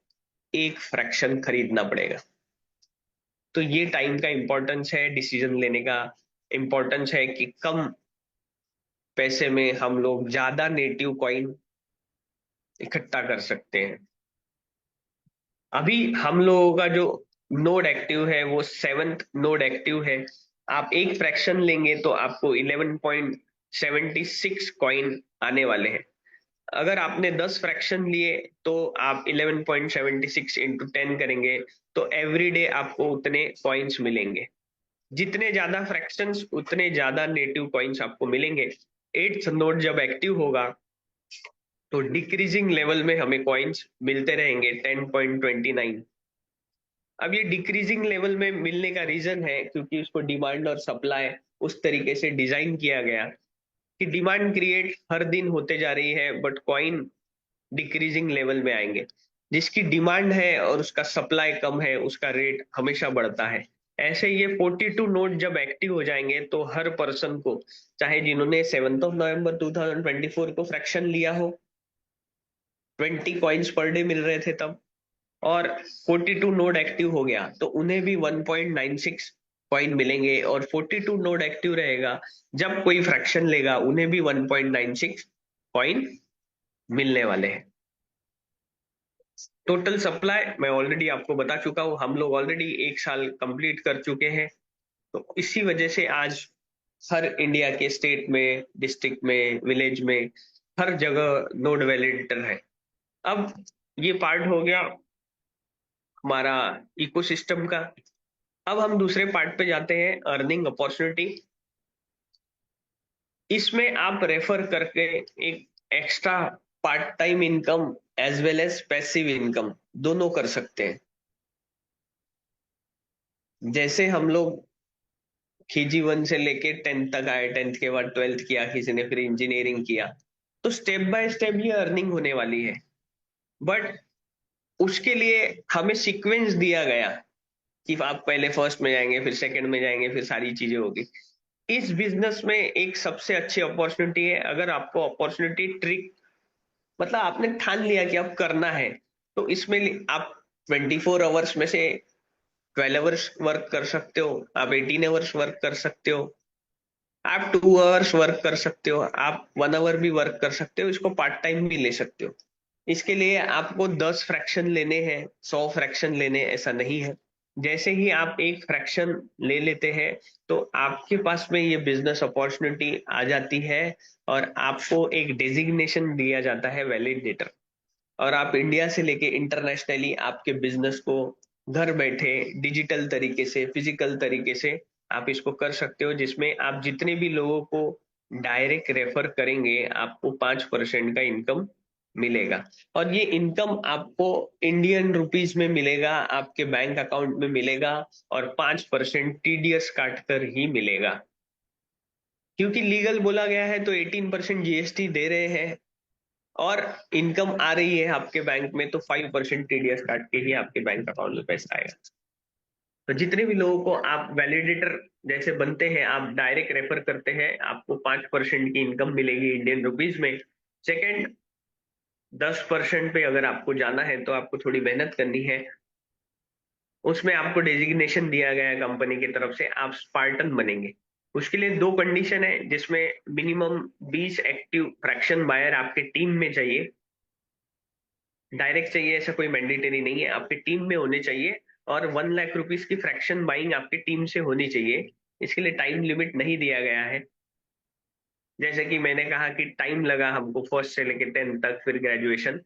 एक फ्रैक्शन खरीदना पड़ेगा। तो ये टाइम का इंपॉर्टेंस है, डिसीजन लेने का इंपॉर्टेंस है कि कम पैसे में हम लोग ज्यादा नेटिव कॉइन इकट्ठा कर सकते हैं। अभी हम लोगों का जो नोड एक्टिव है वो 7th नोड एक्टिव है। आप एक फ्रैक्शन लेंगे तो आपको 11.76 कॉइन आने वाले हैं। अगर आपने 10 फ्रैक्शन लिए तो आप 11.76 इंटू 10 करेंगे तो एवरी डे आपको उतने कॉइन्स मिलेंगे। जितने ज्यादा फ्रैक्शंस उतने ज्यादा नेटिव कॉइन्स आपको मिलेंगे। 8th नोड जब एक्टिव होगा तो डिक्रीजिंग लेवल में हमें कॉइन्स मिलते रहेंगे 10.29। अब ये डिक्रीजिंग लेवल में मिलने का रीजन है क्योंकि उसको डिमांड और सप्लाई उस तरीके से डिजाइन किया गया कि डिमांड क्रिएट हर दिन होते जा रही है बट कॉइन डिक्रीजिंग लेवल में आएंगे। जिसकी डिमांड है और उसका सप्लाई कम है उसका रेट हमेशा बढ़ता है। ऐसे ये 42 नोट जब एक्टिव हो जाएंगे तो हर पर्सन को, चाहे जिन्होंने 7 नवंबर 2024 को फ्रैक्शन लिया हो, 20 कॉइन्स पर डे मिल रहे थे तब, और 42 नोड एक्टिव हो गया तो उन्हें भी 1.96 कॉइन मिलेंगे। और 42 नोड एक्टिव रहेगा जब कोई फ्रैक्शन लेगा उन्हें भी 1.96 कॉइन मिलने वाले हैं। टोटल सप्लाई मैं ऑलरेडी आपको बता चुका हूं, हम लोग ऑलरेडी 1 साल कंप्लीट कर चुके हैं। तो इसी वजह से आज हर इंडिया के स्टेट में, डिस्ट्रिक्ट में, विलेज में, हर जगह नोड वैलिडेटर है। अब ये पार्ट हो गया हमारा इकोसिस्टम का। अब हम दूसरे पार्ट पे जाते हैं, अर्निंग अपॉर्चुनिटी। इसमें आप रेफर करके एक extra part time income as well as passive income दोनों कर सकते हैं। जैसे हम लोग KG 1 से लेके 10th तक आए, 10th के बाद 12th किया, किसी ने फिर इंजीनियरिंग किया, तो स्टेप बाय स्टेप ये अर्निंग होने वाली है। बट उसके लिए हमें सीक्वेंस दिया गया कि आप पहले फर्स्ट में जाएंगे, फिर सेकंड में जाएंगे, फिर सारी चीजें होगी। इस बिजनेस में एक सबसे अच्छी अपॉर्चुनिटी है, अगर आपको अपॉर्चुनिटी ट्रिक, मतलब आपने ठान लिया कि अब करना है, तो इसमें आप 24 आवर्स में से 12 आवर्स वर्क कर सकते हो, आप 18 आवर्स वर्क कर सकते हो, आप 2 आवर्स वर्क कर सकते हो, आप 1 आवर भी वर्क कर सकते हो, इसको पार्ट टाइम भी ले सकते हो। इसके लिए आपको 10 फ्रैक्शन लेने हैं, 100 फ्रैक्शन लेने ऐसा नहीं है। जैसे ही आप एक फ्रैक्शन ले लेते हैं तो आपके पास में ये बिजनेस अपॉर्चुनिटी आ जाती है और आपको एक डेजिग्नेशन दिया जाता है वैलिडेटर। और आप इंडिया से लेके इंटरनेशनली आपके बिजनेस को घर बैठे डिजिटल तरीके से, फिजिकल तरीके से आप इसको कर सकते हो, जिसमें आप जितने भी लोगों को डायरेक्ट रेफर करेंगे आपको 5% का इनकम मिलेगा। और ये इनकम आपको इंडियन रुपीज में मिलेगा, आपके बैंक अकाउंट में मिलेगा, और 5% टीडीएस काटकर ही मिलेगा। क्योंकि लीगल बोला गया है तो 18% जीएसटी दे रहे हैं और इनकम आ रही है आपके बैंक में, तो 5% टीडीएस काट के ही आपके बैंक अकाउंट में पैसा आएगा। तो जितने भी लोगों को आप वैलिडेटर जैसे बनते हैं, आप डायरेक्ट रेफर करते हैं, आपको 5% की इनकम मिलेगी इंडियन रुपीज में। सेकंड, 10% पे अगर आपको जाना है तो आपको थोड़ी मेहनत करनी है। उसमें आपको डेजिग्नेशन दिया गया है कंपनी की तरफ से, आप स्पार्टन बनेंगे। उसके लिए दो कंडीशन है, जिसमें मिनिमम 20 एक्टिव फ्रैक्शन बायर आपके टीम में चाहिए। डायरेक्ट चाहिए ऐसा कोई मैंडेटरी नहीं है, आपकी टीम में होने चाहिए। और 1 लाख रुपीज की फ्रैक्शन बाइंग आपकी टीम से होनी चाहिए। इसके लिए टाइम लिमिट नहीं दिया गया है। जैसे कि मैंने कहा कि टाइम लगा हमको फर्स्ट से लेकर 10th तक, फिर ग्रेजुएशन।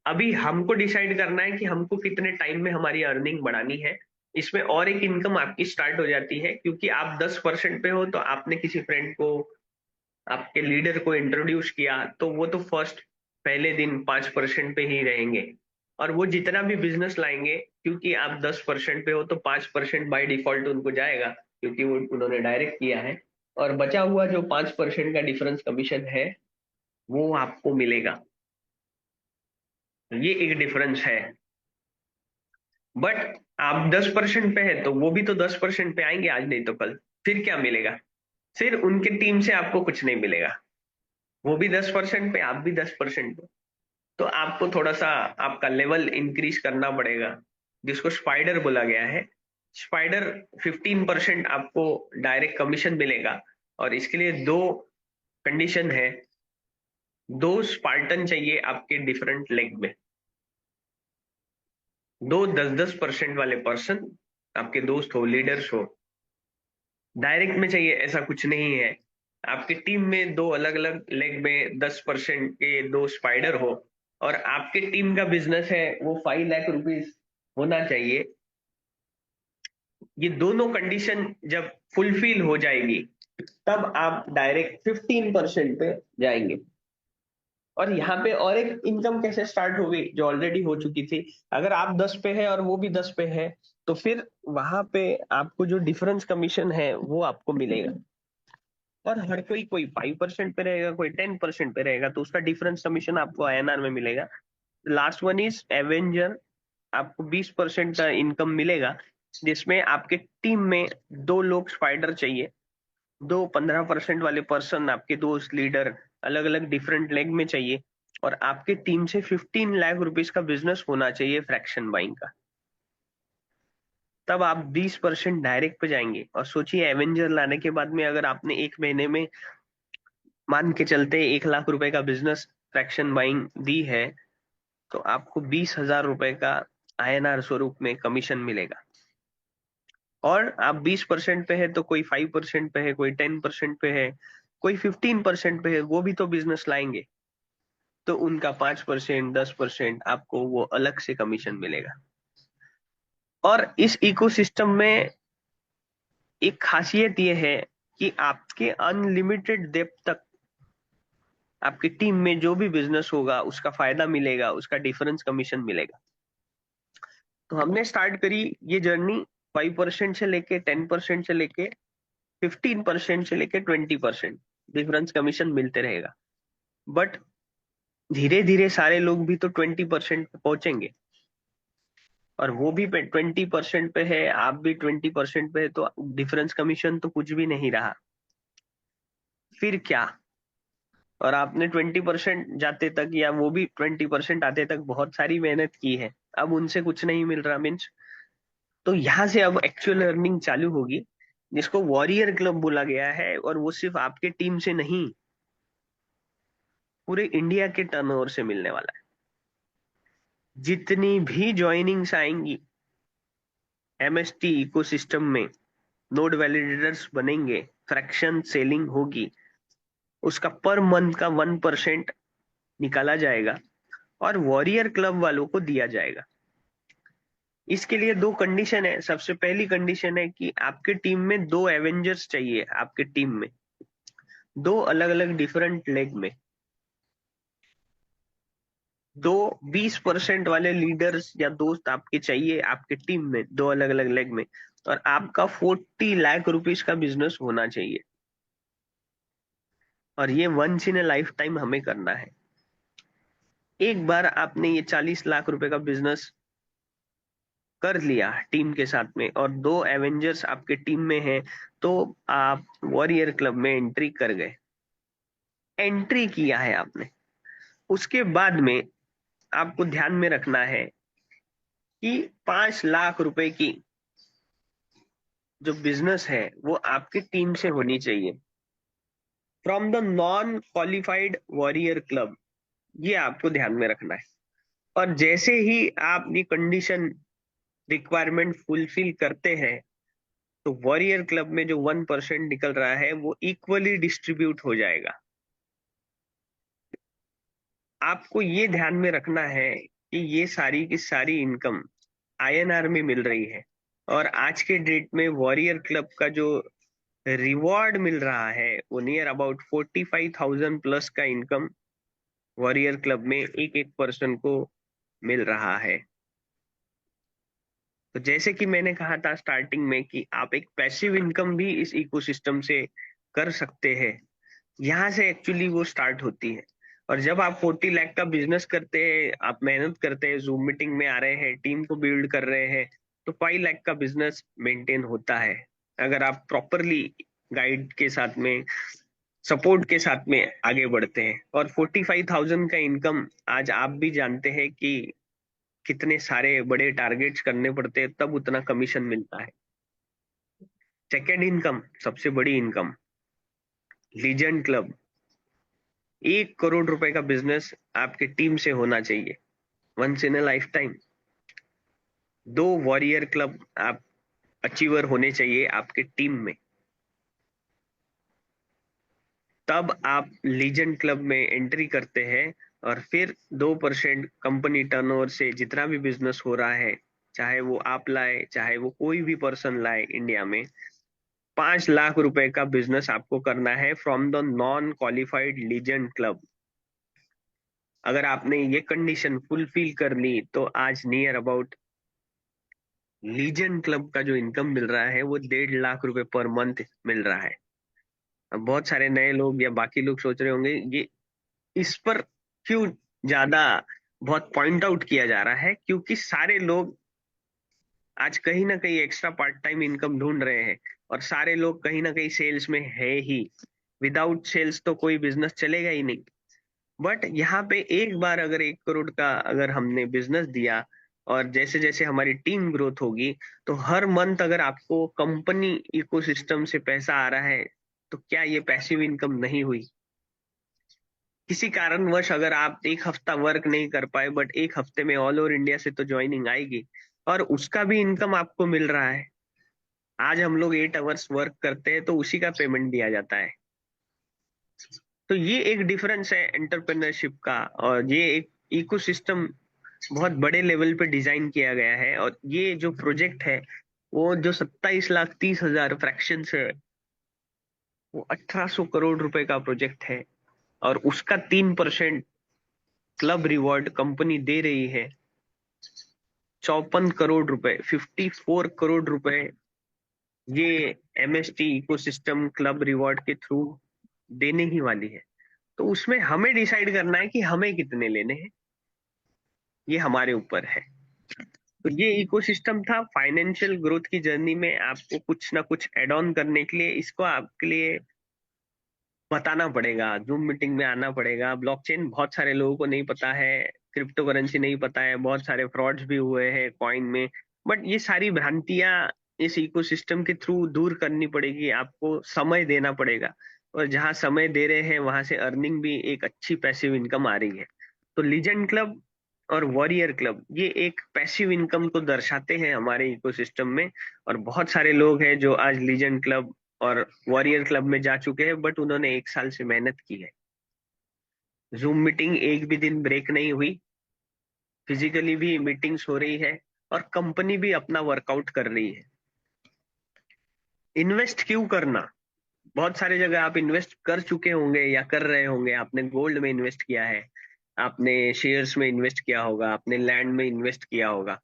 अभी हमको डिसाइड करना है कि हमको कितने टाइम में हमारी अर्निंग बढ़ानी है। इसमें और एक इनकम आपकी स्टार्ट हो जाती है, क्योंकि आप 10% पे हो तो आपने किसी फ्रेंड को, आपके लीडर को इंट्रोड्यूस किया, तो वो तो फर्स्ट पहले दिन 5% पे ही रहेंगे। और वो जितना भी बिजनेस लाएंगे, क्योंकि आप 10% पे हो तो 5% बाय डिफॉल्ट उनको जाएगा, क्योंकि वो उन्होंने डायरेक्ट किया है। और बचा हुआ जो 5% का डिफरेंस कमीशन है, वो आपको मिलेगा। ये एक डिफरेंस है। बट आप 10% पे है तो वो भी तो 10% पे आएंगे आज नहीं तो कल। फिर क्या मिलेगा? फिर उनके टीम से आपको कुछ नहीं मिलेगा। वो भी 10% पे, आप भी 10% पे। तो आपको थोड़ा सा आपका लेवल इंक्रीज करना पड़ेगा, जिसको स्पाइडर बोला गया है। स्पाइडर 15% आपको डायरेक्ट कमीशन मिलेगा। और इसके लिए दो कंडीशन है। दो स्पार्टन चाहिए आपके डिफरेंट लेग में। दो 10-10% वाले पर्सन आपके दोस्त हो, लीडर्स हो। डायरेक्ट में चाहिए ऐसा कुछ नहीं है। आपकी टीम में दो अलग अलग लेग में 10% के दो स्पाइडर हो। और आपके टीम का बिजनेस है वो 5 लाख रुपीज होना चाहिए। ये दोनों कंडीशन जब फुलफिल हो जाएगी, तब आप डायरेक्ट 15% पे जाएंगे। और यहाँ पे और एक इनकम कैसे स्टार्ट हो गई जो ऑलरेडी हो चुकी थी। अगर आप 10 पे है और वो भी 10 पे है, तो फिर वहां पे आपको जो डिफरेंस कमीशन है वो आपको मिलेगा। और हर कोई कोई 5% पे रहेगा, कोई 10% पे रहेगा, तो उसका डिफरेंस कमीशन आपको आईएनआर में मिलेगा। Last one is Avenger. आपको 20% का इनकम मिलेगा, जिसमें आपके टीम में दो लोग स्पाइडर चाहिए। दो 15% वाले पर्सन आपके दोस्त लीडर अलग अलग डिफरेंट लेग में चाहिए। और आपके टीम से 15 लाख रुपीज का बिजनेस होना चाहिए फ्रैक्शन बाइंग का। तब आप 20% डायरेक्ट पे जाएंगे। और सोचिए, एवेंजर लाने के बाद में अगर आपने एक महीने में, मान के चलते, 1 लाख रुपए का बिजनेस फ्रैक्शन बाइंग दी है, तो आपको 20,000 रुपए का आईएनआर स्वरूप में कमीशन मिलेगा। और आप 20% पे है तो कोई 5% पे है, कोई 10% पे है, कोई 15% पे है, वो भी तो बिजनेस लाएंगे। तो उनका 5%, 10% आपको वो अलग से कमीशन मिलेगा। और इस इकोसिस्टम में एक खासियत ये है कि आपके अनलिमिटेड डेप्थ तक आपकी टीम में जो भी बिजनेस होगा उसका फायदा मिलेगा, उसका डिफरेंस कमीशन मिलेगा। तो हमने स्टार्ट करी ये जर्नी 5% से लेके 10% से लेके 15% से लेके 20% डिफरेंस कमीशन मिलते रहेगा। बट धीरे धीरे सारे लोग भी तो 20% पे पहुंचेंगे। और वो भी 20% पे है, आप भी 20% पे है, तो डिफरेंस कमीशन तो कुछ भी नहीं रहा। फिर क्या? और आपने 20% जाते तक या वो भी 20% आते तक बहुत सारी मेहनत की है, अब उनसे कुछ नहीं मिल रहा मीन्स। तो यहाँ से अब एक्चुअल अर्निंग चालू होगी, जिसको वॉरियर क्लब बोला गया है। और वो सिर्फ आपके टीम से नहीं, पूरे इंडिया के टर्नओवर से मिलने वाला है। जितनी भी ज्वाइनिंग्स आएंगी एमएसटी इकोसिस्टम में, नोड वैलिडेटर्स बनेंगे, फ्रैक्शन सेलिंग होगी, उसका पर मंथ का 1% निकाला जाएगा और वॉरियर क्लब वालों को दिया जाएगा। इसके लिए दो कंडीशन है। सबसे पहली कंडीशन है कि आपके टीम में दो एवेंजर्स चाहिए। आपके टीम में दो अलग अलग डिफरेंट लेग में दो 20% वाले लीडर्स या दोस्त आपके चाहिए, आपके टीम में दो अलग अलग लेग में। और आपका 40 लाख रुपीज का बिजनेस होना चाहिए। और ये once in a life time हमें करना है। एक बार आपने ये 40 लाख रुपए का बिजनेस कर लिया टीम के साथ में और 2 एवेंजर्स आपके टीम में हैं, तो आप वॉरियर क्लब में एंट्री कर गए। एंट्री किया है आपने, उसके बाद में आपको ध्यान में रखना है कि 5 लाख रुपए की जो बिजनेस है वो आपकी टीम से होनी चाहिए from the non qualified warrior club. ये आपको ध्यान में रखना है। और जैसे ही आप ये कंडीशन रिक्वायरमेंट फुलफिल करते हैं, तो वॉरियर क्लब में जो 1% निकल रहा है वो इक्वली डिस्ट्रीब्यूट हो जाएगा। आपको ये ध्यान में रखना है कि ये सारी की सारी इनकम आईएनआर में मिल रही है। और आज के डेट में वॉरियर क्लब का जो रिवॉर्ड मिल रहा है वो नियर अबाउट 45,000 प्लस का इनकम वॉरियर क्लब में एक एक पर्सन को मिल रहा है। तो जैसे कि मैंने कहा था स्टार्टिंग में कि आप एक पैसिव इनकम भी इस इकोसिस्टम से कर सकते हैं, यहाँ से एक्चुअली वो स्टार्ट होती है। और जब आप 40 लाख का बिजनेस करते हैं, आप मेहनत करते हैं, जूम मीटिंग में आ रहे हैं, टीम को बिल्ड कर रहे हैं, तो 5 लाख का बिजनेस मेंटेन होता है अगर आप प्रॉपरली गाइड के साथ में, सपोर्ट के साथ में आगे बढ़ते हैं। और 45,000 का इनकम आज आप भी जानते हैं कि कितने सारे बड़े टारगेट्स करने पड़ते हैं तब उतना कमीशन मिलता है। सेकेंड इनकम, सबसे बड़ी इनकम, लीजेंड क्लब। 1 करोड़ रुपए का बिजनेस आपके टीम से होना चाहिए once in a life time. 2 warrior club आप अचीवर होने चाहिए आपके टीम में, तब आप लीजेंड क्लब में एंट्री करते हैं। और फिर 2% कंपनी टर्नओवर से जितना भी बिजनेस हो रहा है, चाहे वो आप लाए चाहे वो कोई भी पर्सन लाए इंडिया में, 5 लाख रुपए का बिजनेस आपको करना है from the non qualified legend club. अगर आपने ये कंडीशन फुलफिल कर ली तो आज नियर अबाउट लीजेंड क्लब का जो इनकम मिल रहा है वो 1.5 लाख रुपए पर मंथ मिल रहा है। अब बहुत सारे नए लोग या बाकी लोग सोच रहे होंगे ये इस पर क्यों ज्यादा बहुत पॉइंट आउट किया जा रहा है, क्योंकि सारे लोग आज कहीं ना कहीं एक्स्ट्रा पार्ट टाइम इनकम ढूंढ रहे हैं और सारे लोग कहीं ना कहीं सेल्स में है ही। विदाउट सेल्स तो कोई बिजनेस चलेगा ही नहीं। बट यहाँ पे एक बार अगर 1 करोड़ का अगर हमने बिजनेस दिया और जैसे जैसे हमारी टीम ग्रोथ होगी, तो हर मंथ अगर आपको कंपनी इकोसिस्टम से पैसा आ रहा है, तो क्या ये पैसिव इनकम नहीं हुई? किसी कारणवश अगर आप एक हफ्ता वर्क नहीं कर पाए, बट एक हफ्ते में ऑल ओवर इंडिया से तो ज्वाइनिंग आएगी और उसका भी इनकम आपको मिल रहा है। आज हम लोग 8 आवर्स वर्क करते हैं तो उसी का पेमेंट दिया जाता है। तो ये एक डिफरेंस है एंटरप्रेन्योरशिप का। और ये एक इकोसिस्टम बहुत बड़े लेवल पे डिजाइन किया गया है। और ये जो प्रोजेक्ट है वो जो 27,30,000 फ्रैक्शन है, वो 1,800 करोड़ रुपए का प्रोजेक्ट है। और उसका 3% क्लब रिवॉर्ड कंपनी दे रही है। 54 करोड़ रुपए, 54 करोड़ रुपए ये एमएसटी इकोसिस्टम क्लब रिवॉर्ड के थ्रू देने ही वाली है। तो उसमें हमें डिसाइड करना है कि हमें कितने लेने हैं, ये हमारे ऊपर है। तो ये इकोसिस्टम था फाइनेंशियल ग्रोथ की जर्नी में। आपको कुछ ना कुछ एड ऑन करने के लिए इसको आपके लिए बताना पड़ेगा, जूम मीटिंग में आना पड़ेगा। ब्लॉकचेन बहुत सारे लोगों को नहीं पता है, क्रिप्टो करेंसी नहीं पता है, बहुत सारे फ्रॉड्स भी हुए हैं कॉइन में। बट ये सारी भ्रांतियां इस इकोसिस्टम के थ्रू दूर करनी पड़ेगी, आपको समय देना पड़ेगा। और जहां समय दे रहे हैं वहां से अर्निंग भी एक अच्छी पैसिव इनकम आ रही है। तो लीजेंड क्लब और वॉरियर क्लब ये एक पैसिव इनकम को दर्शाते हैं हमारे इकोसिस्टम में। और बहुत सारे लोग हैं जो आज लीजेंड क्लब और वॉरियर क्लब में जा चुके हैं, बट उन्होंने 1 साल से मेहनत की है। जूम मीटिंग एक भी दिन ब्रेक नहीं हुई, फिजिकली भी मीटिंग्स हो रही है और कंपनी भी अपना वर्कआउट कर रही है। इन्वेस्ट क्यों करना? बहुत सारे जगह आप इन्वेस्ट कर चुके होंगे या कर रहे होंगे। आपने गोल्ड में इन्वेस्ट किया है, आपने शेयर्स में इन्वेस्ट किया होगा, आपने लैंड में इन्वेस्ट किया होगा,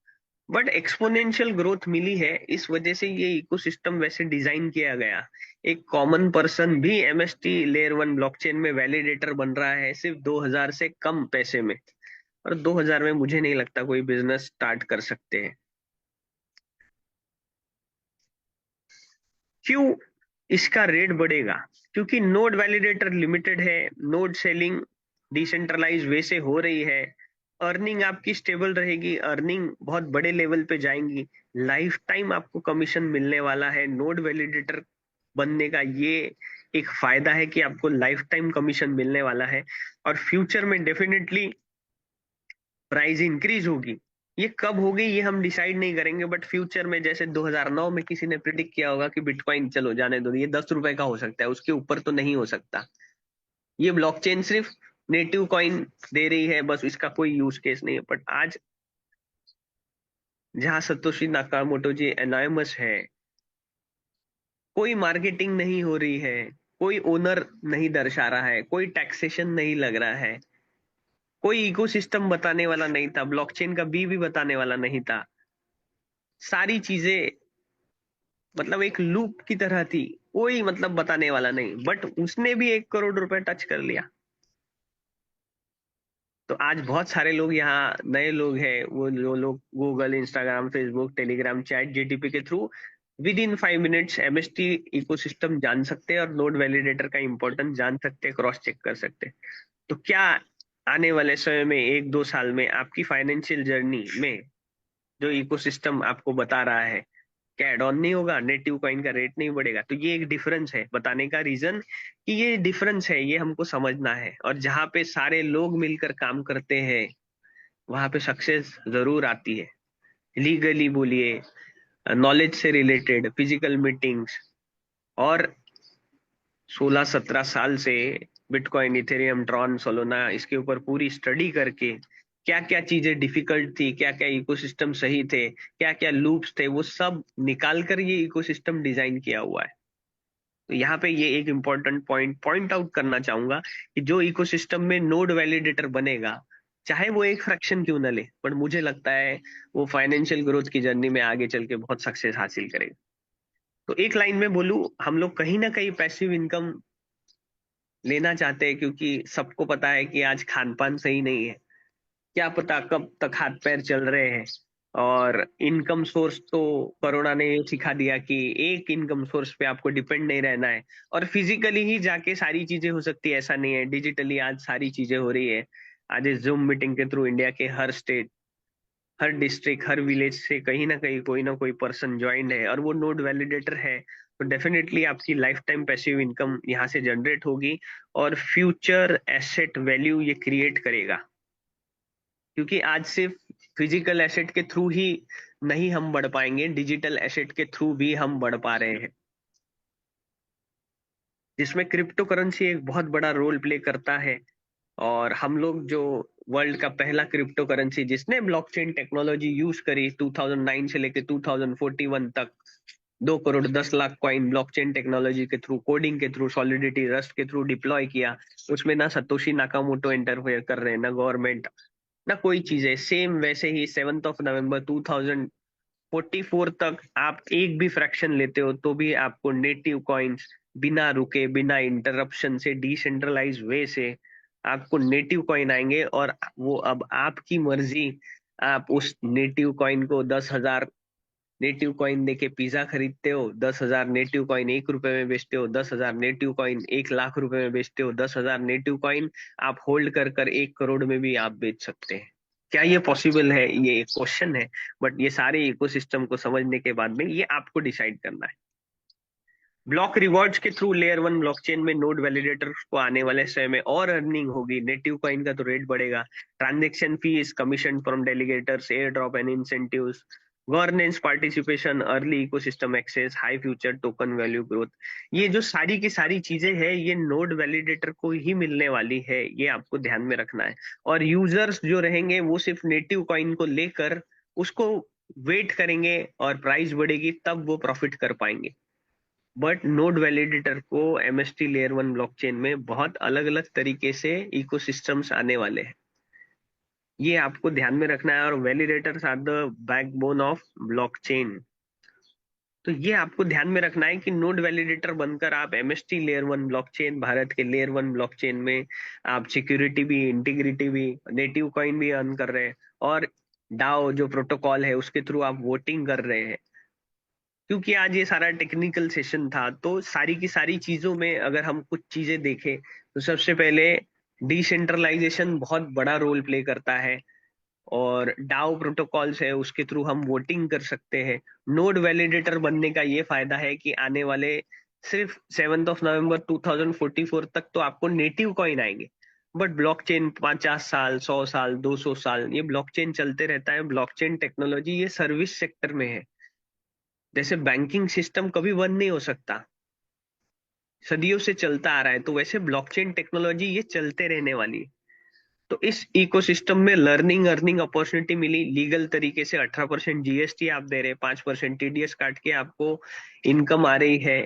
बट एक्सपोनेंशियल ग्रोथ मिली है। इस वजह से ये इकोसिस्टम वैसे डिजाइन किया गया। एक कॉमन पर्सन भी एमएसटी लेयर 1 ब्लॉकचेन में वैलिडेटर बन रहा है सिर्फ 2,000 से कम पैसे में। और 2,000 में मुझे नहीं लगता कोई बिजनेस स्टार्ट कर सकते हैं। क्यों इसका रेट बढ़ेगा? क्योंकि नोड वैलिडेटर लिमिटेड है, नोड सेलिंग डिसेंट्रलाइज वे से हो रही है, अर्निंग आपकी स्टेबल रहेगी, अर्निंग बहुत बड़े लेवल पे जाएंगी, लाइफ टाइम आपको कमीशन मिलने वाला है। नोड वैलिडेटर बनने का ये एक फायदा है कि आपको लाइफ टाइम कमीशन मिलने वाला है, और फ्यूचर में डेफिनेटली प्राइस इंक्रीज होगी। ये कब होगी ये हम डिसाइड नहीं करेंगे, बट फ्यूचर में जैसे 2009 में किसी ने प्रिडिक्ट किया होगा कि बिटकॉइन चलो जाने दो, ये 10 रुपए का हो सकता है, उसके ऊपर तो नहीं हो सकता। ये ब्लॉकचेन सिर्फ नेटिव कॉइन दे रही है, बस इसका कोई यूज केस नहीं है। बट आज जहां सतोशी नाकामोटो जी एनॉयमस है, कोई मार्केटिंग नहीं हो रही है, कोई ओनर नहीं दर्शा रहा है, कोई टैक्सेशन नहीं लग रहा है, कोई इकोसिस्टम बताने वाला नहीं था, ब्लॉकचेन का भी बताने वाला नहीं था, सारी चीजें मतलब एक लूप की तरह थी, कोई मतलब बताने वाला नहीं, बट उसने भी 1 करोड़ रुपए टच कर लिया। तो आज बहुत सारे लोग यहाँ नए लोग हैं, वो जो लोग Google, Instagram, Facebook, Telegram, chat जीटीपी के through within 5 minutes MST ecosystem जान सकते हैं और नोड वैलिडेटर का इंपॉर्टेंस जान सकते हैं, क्रॉस चेक कर सकते हैं। तो क्या आने वाले समय में 1-2 साल में आपकी फाइनेंशियल जर्नी में जो इकोसिस्टम आपको बता रहा है, क्या एड ऑन नहीं होगा, नेटिव कॉइन का रेट नहीं बढ़ेगा? तो ये एक डिफरेंस है, बताने का रीजन कि ये डिफरेंस है, ये हमको समझना है। और जहाँ पे सारे लोग मिलकर काम करते हैं वहां पे सक्सेस जरूर आती है। लीगली बोलिए, नॉलेज से रिलेटेड, फिजिकल मीटिंग्स, और 16-17 साल से बिटकॉइन, इथेरियम, ट्रॉन, सोलोना, इसके ऊपर पूरी स्टडी करके क्या क्या चीजें डिफिकल्ट थी, क्या क्या इकोसिस्टम सही थे, क्या क्या लूप्स थे, वो सब निकाल कर ये इकोसिस्टम डिजाइन किया हुआ है। तो यहाँ पे ये एक इम्पोर्टेंट पॉइंट आउट करना चाहूंगा कि जो इकोसिस्टम में नोड वैलिडेटर बनेगा, चाहे वो एक फ्रैक्शन क्यों ना ले, पर मुझे लगता है वो फाइनेंशियल ग्रोथ की जर्नी में आगे चल के बहुत सक्सेस हासिल करेगा। तो एक लाइन में बोलूं, हम लोग कहीं ना कहीं पैसिव इनकम लेना चाहते हैं, क्योंकि सबको पता है कि आज खान पान सही नहीं है, क्या पता कब तक हाथ पैर चल रहे हैं। और इनकम सोर्स तो कोरोना ने ये सिखा दिया कि एक इनकम सोर्स पे आपको डिपेंड नहीं रहना है, और फिजिकली ही जाके सारी चीजें हो सकती है ऐसा नहीं है, डिजिटली आज सारी चीजें हो रही है। आज इस जूम मीटिंग के थ्रू इंडिया के हर स्टेट, हर डिस्ट्रिक्ट, हर विलेज से कहीं ना कोई पर्सन ज्वाइंड है, और वो नोड वैलिडेटर है। तो डेफिनेटली आपकी लाइफ टाइम पैसिव इनकम यहाँ से जनरेट होगी, और फ्यूचर एसेट वैल्यू ये क्रिएट करेगा। क्योंकि आज सिर्फ फिजिकल एसेट के थ्रू ही नहीं हम बढ़ पाएंगे, डिजिटल एसेट के थ्रू भी हम बढ़ पा रहे हैं, जिसमें क्रिप्टो करेंसी एक बहुत बड़ा रोल प्ले करता है। और हम लोग जो वर्ल्ड का पहला क्रिप्टो करेंसी जिसने ब्लॉकचेन टेक्नोलॉजी यूज करी 2009 से लेकर 2041 तक, 2 crore 10 lakh coin blockchain technology के थ्रू, कोडिंग के थ्रू, सॉलिडिटी रस्ट के थ्रू डिप्लॉय किया। उसमें ना सतोशी नाकामोटो इंटरफेयर कर रहे हैं, ना गवर्नमेंट, ना कोई चीज है। सेम वैसे ही 7 नवंबर 2044 तक आप एक भी फ्रैक्शन लेते हो तो भी आपको नेटिव कॉइन्स बिना रुके, बिना इंटरप्शन से, डिसेंट्रलाइज वे से आपको नेटिव कॉइन आएंगे। और वो अब आपकी मर्जी, आप उस नेटिव कॉइन को 10,000 नेटिव कॉइन देके पिज्जा खरीदते हो, 10,000 नेटिव कॉइन 1 रुपए में बेचते हो, 10,000 नेटिव कॉइन 1 लाख रुपए में बेचते हो, 10,000 नेटिव कॉइन आप होल्ड कर कर 1 करोड़ में भी आप बेच सकते हैं। क्या ये पॉसिबल है, ये एक क्वेश्चन है। बट ये सारे इकोसिस्टम को समझने के बाद में ये आपको डिसाइड करना है। ब्लॉक रिवॉर्ड्स के थ्रू लेयर 1 ब्लॉकचेन में नोड वैलिडेटर को आने वाले समय में और अर्निंग होगी, नेटिव कॉइन का तो रेट बढ़ेगा, transaction fees, commission from delegators, airdrop and incentives, governance, participation, early ecosystem access, high future token value growth, ये जो सारी की सारी चीजें हैं ये नोड वैलिडेटर को ही मिलने वाली है, ये आपको ध्यान में रखना है। और यूजर्स जो रहेंगे वो सिर्फ नेटिव कॉइन को लेकर उसको वेट करेंगे, और प्राइस बढ़ेगी तब वो प्रॉफिट कर पाएंगे। बट नोड वैलिडेटर को एमएसटी लेयर 1 ब्लॉकचेन में बहुत अलग अलग तरीके से इकोसिस्टम्स आने वाले हैं, ये आपको ध्यान में रखना है। और validators are the backbone of blockchain. तो ये आपको ध्यान में रखना है कि नोड वैलिडेटर बनकर आप एमएसटी लेयर 1 ब्लॉकचेन, भारत के लेयर 1 ब्लॉकचेन में आप सिक्योरिटी भी, इंटीग्रिटी भी, नेटिव कॉइन भी अर्न कर रहे हैं, और डाओ जो प्रोटोकॉल है उसके थ्रू आप वोटिंग कर रहे हैं। क्योंकि आज ये सारा टेक्निकल सेशन था, तो सारी की सारी चीजों में अगर हम कुछ चीजें देखें तो सबसे पहले डिसेंट्रलाइजेशन बहुत बड़ा रोल प्ले करता है। और डाओ प्रोटोकॉल्स है, उसके थ्रू हम वोटिंग कर सकते हैं। नोड वैलिडेटर बनने का ये फायदा है कि आने वाले सिर्फ 7 नवंबर 2044 तक तो आपको नेटिव कॉइन आएंगे। बट ब्लॉकचेन 50 साल, 100 साल, 200 साल ये ब्लॉकचेन चलते रहता है। ब्लॉकचेन टेक्नोलॉजी ये सर्विस सेक्टर में है। जैसे बैंकिंग सिस्टम कभी बंद नहीं हो सकता, सदियों से चलता आ रहा है, तो वैसे ब्लॉकचेन टेक्नोलॉजी ये चलते रहने वाली है। तो इस इकोसिस्टम में लर्निंग अर्निंग अपॉर्चुनिटी मिली। लीगल तरीके से 18% जीएसटी आप दे रहे, 5% टीडीएस काट के आपको इनकम आ रही है।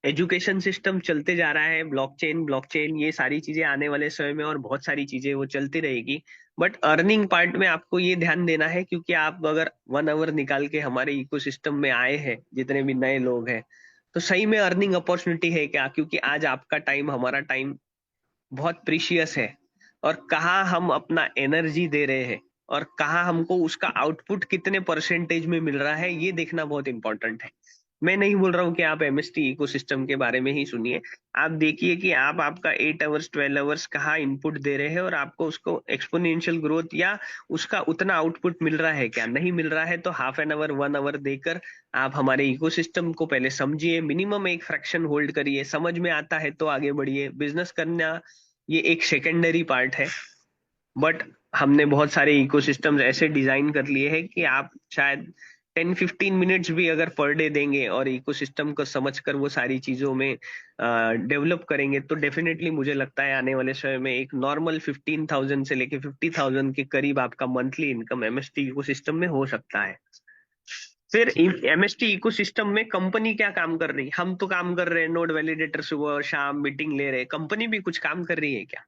एजुकेशन सिस्टम चलते जा रहा है। ब्लॉकचेन ब्लॉकचेन ये सारी चीजें आने वाले समय में और बहुत सारी चीजें वो चलती रहेगी। बट अर्निंग पार्ट में आपको ये ध्यान देना है, क्योंकि आप अगर 1 आवर निकाल के हमारे इकोसिस्टम में आए हैं, जितने भी नए लोग हैं, तो सही में अर्निंग अपॉर्चुनिटी है क्या? क्योंकि आज आपका टाइम, हमारा टाइम बहुत प्रीशियस है। और कहाँ हम अपना एनर्जी दे रहे हैं और कहाँ हमको उसका आउटपुट कितने परसेंटेज में मिल रहा है, ये देखना बहुत इंपॉर्टेंट है। मैं नहीं बोल रहा हूँ कि आप एमएसटी इकोसिस्टम के बारे में ही सुनिए। आप देखिए कि आप आपका 8 आवर्स 12 आवर्स कहाँ इनपुट दे रहे हैं और आपको उसको एक्सपोनेंशियल ग्रोथ या उसका उतना आउटपुट मिल रहा है क्या। नहीं मिल रहा है तो हाफ एन आवर 1 आवर देकर आप हमारे इकोसिस्टम को पहले समझिए, मिनिमम एक फ्रैक्शन होल्ड करिए, समझ में आता है तो आगे बढ़िए। बिजनेस करना ये एक सेकेंडरी पार्ट है। बट हमने बहुत सारे इकोसिस्टम्स ऐसे डिजाइन कर लिए हैं कि आप शायद 10-15 मिनट्स भी अगर पर डे देंगे और इकोसिस्टम को समझकर वो सारी चीजों में डेवलप करेंगे, तो डेफिनेटली मुझे लगता है आने वाले समय में एक नॉर्मल 15,000 से लेके 50,000 के करीब आपका मंथली इनकम एमएसटी इकोसिस्टम में हो सकता है। फिर एमएसटी इकोसिस्टम में कंपनी क्या काम कर रही है? हम तो काम कर रहे हैं, नोड वैलिडेटर सुबह शाम मीटिंग ले रहे हैं, कंपनी भी कुछ काम कर रही है क्या?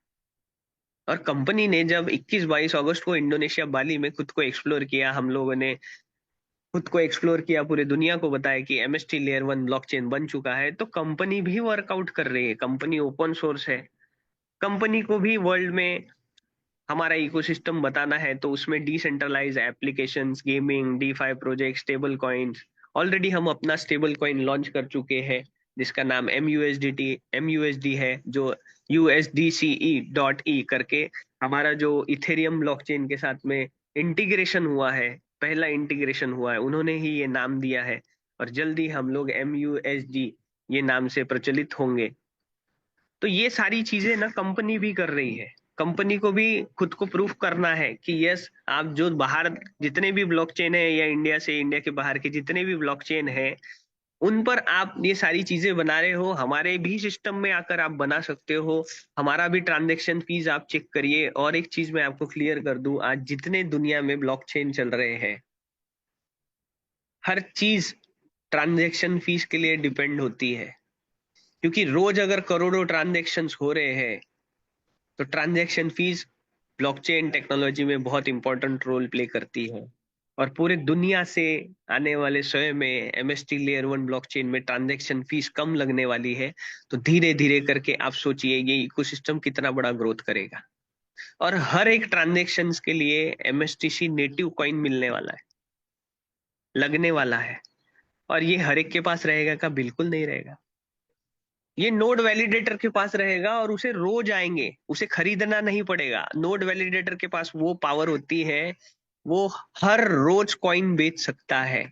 और कंपनी ने जब 21-22 अगस्त को इंडोनेशिया बाली में खुद को एक्सप्लोर किया, हम लोगों ने खुद को एक्सप्लोर किया, पूरे दुनिया को बताया कि एमएसटी लेयर 1 ब्लॉकचेन बन चुका है, तो कंपनी भी वर्कआउट कर रही है। कंपनी ओपन सोर्स है। कंपनी को भी वर्ल्ड में हमारा इकोसिस्टम बताना है, तो उसमें decentralize applications, gaming, DeFi project, stable coins. Already हम अपना स्टेबल कॉइन लॉन्च कर चुके हैं, जिसका नाम एमयूएसडी है, जो USDCE.E करके हमारा जो इथेरियम ब्लॉकचेन के साथ में इंटीग्रेशन हुआ है, पहला इंटीग्रेशन हुआ है, उन्होंने ही ये नाम दिया है। और जल्दी हम लोग MUSD ये नाम से प्रचलित होंगे। तो ये सारी चीजें ना कंपनी भी कर रही है। कंपनी को भी खुद को प्रूफ करना है कि यस, आप जो बाहर जितने भी ब्लॉकचेन है या इंडिया से, इंडिया के बाहर के जितने भी ब्लॉकचेन है, उन पर आप ये सारी चीजें बना रहे हो, हमारे भी सिस्टम में आकर आप बना सकते हो। हमारा भी ट्रांजेक्शन फीस आप चेक करिए। और एक चीज मैं आपको क्लियर कर दूं, आज जितने दुनिया में ब्लॉकचेन चल रहे हैं, हर चीज ट्रांजेक्शन फीस के लिए डिपेंड होती है। क्योंकि रोज अगर करोड़ों ट्रांजेक्शन्स हो रहे हैं, तो ट्रांजैक्शन फीस ब्लॉकचेन टेक्नोलॉजी में बहुत इंपॉर्टेंट रोल प्ले करती है। और पूरे दुनिया से आने वाले समय में एमएसटी लेयर 1 ब्लॉकचेन में ट्रांजैक्शन फीस कम लगने वाली है। तो धीरे धीरे करके आप सोचिए ये इकोसिस्टम कितना बड़ा ग्रोथ करेगा। और हर एक ट्रांजैक्शन के लिए एमएसटीसी नेटिव कॉइन मिलने वाला है, लगने वाला है। और ये हर एक के पास रहेगा का? बिल्कुल नहीं रहेगा। ये नोड वैलिडेटर के पास रहेगा और उसे रोज आएंगे, उसे खरीदना नहीं पड़ेगा। नोड वैलिडेटर के पास वो पावर होती है, वो हर रोज कॉइन बेच सकता है।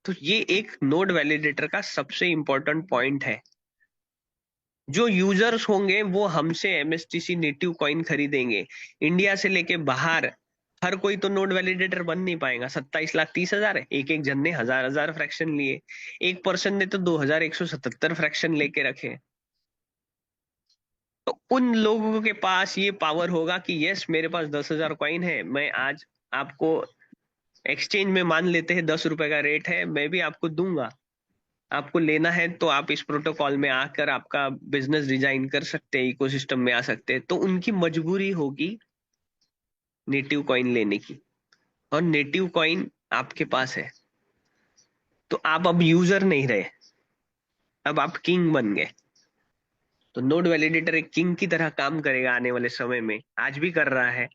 तो ये एक नोड वैलिडेटर का सबसे इंपॉर्टेंट पॉइंट है। जो यूजर्स होंगे वो हमसे एमएसटीसी नेटिव कॉइन खरीदेंगे। इंडिया से लेके बाहर हर कोई तो नोड वैलिडेटर बन नहीं पाएगा। 27,30,000 है, एक एक जन ने 1,000 फ्रैक्शन लिए, एक पर्सन ने तो 2,177 फ्रैक्शन लेके रखे। तो उन लोगों के पास ये पावर होगा कि यस, मेरे पास 10,000 कॉइन है, मैं आज आपको एक्सचेंज में, मान लेते हैं 10 रुपए का रेट है, मैं भी आपको दूंगा। आपको लेना है तो आप इस प्रोटोकॉल में आकर आपका बिजनेस डिजाइन कर सकते हैं, इकोसिस्टम में आ सकते हैं। तो उनकी मजबूरी होगी नेटिव कॉइन लेने की। और नेटिव कॉइन आपके पास है, तो आप अब यूजर नहीं रहे, अब आप किंग बन गए। तो नोड वैलिडेटर एक किंग की तरह काम करेगा आने वाले समय में, आज भी कर रहा है।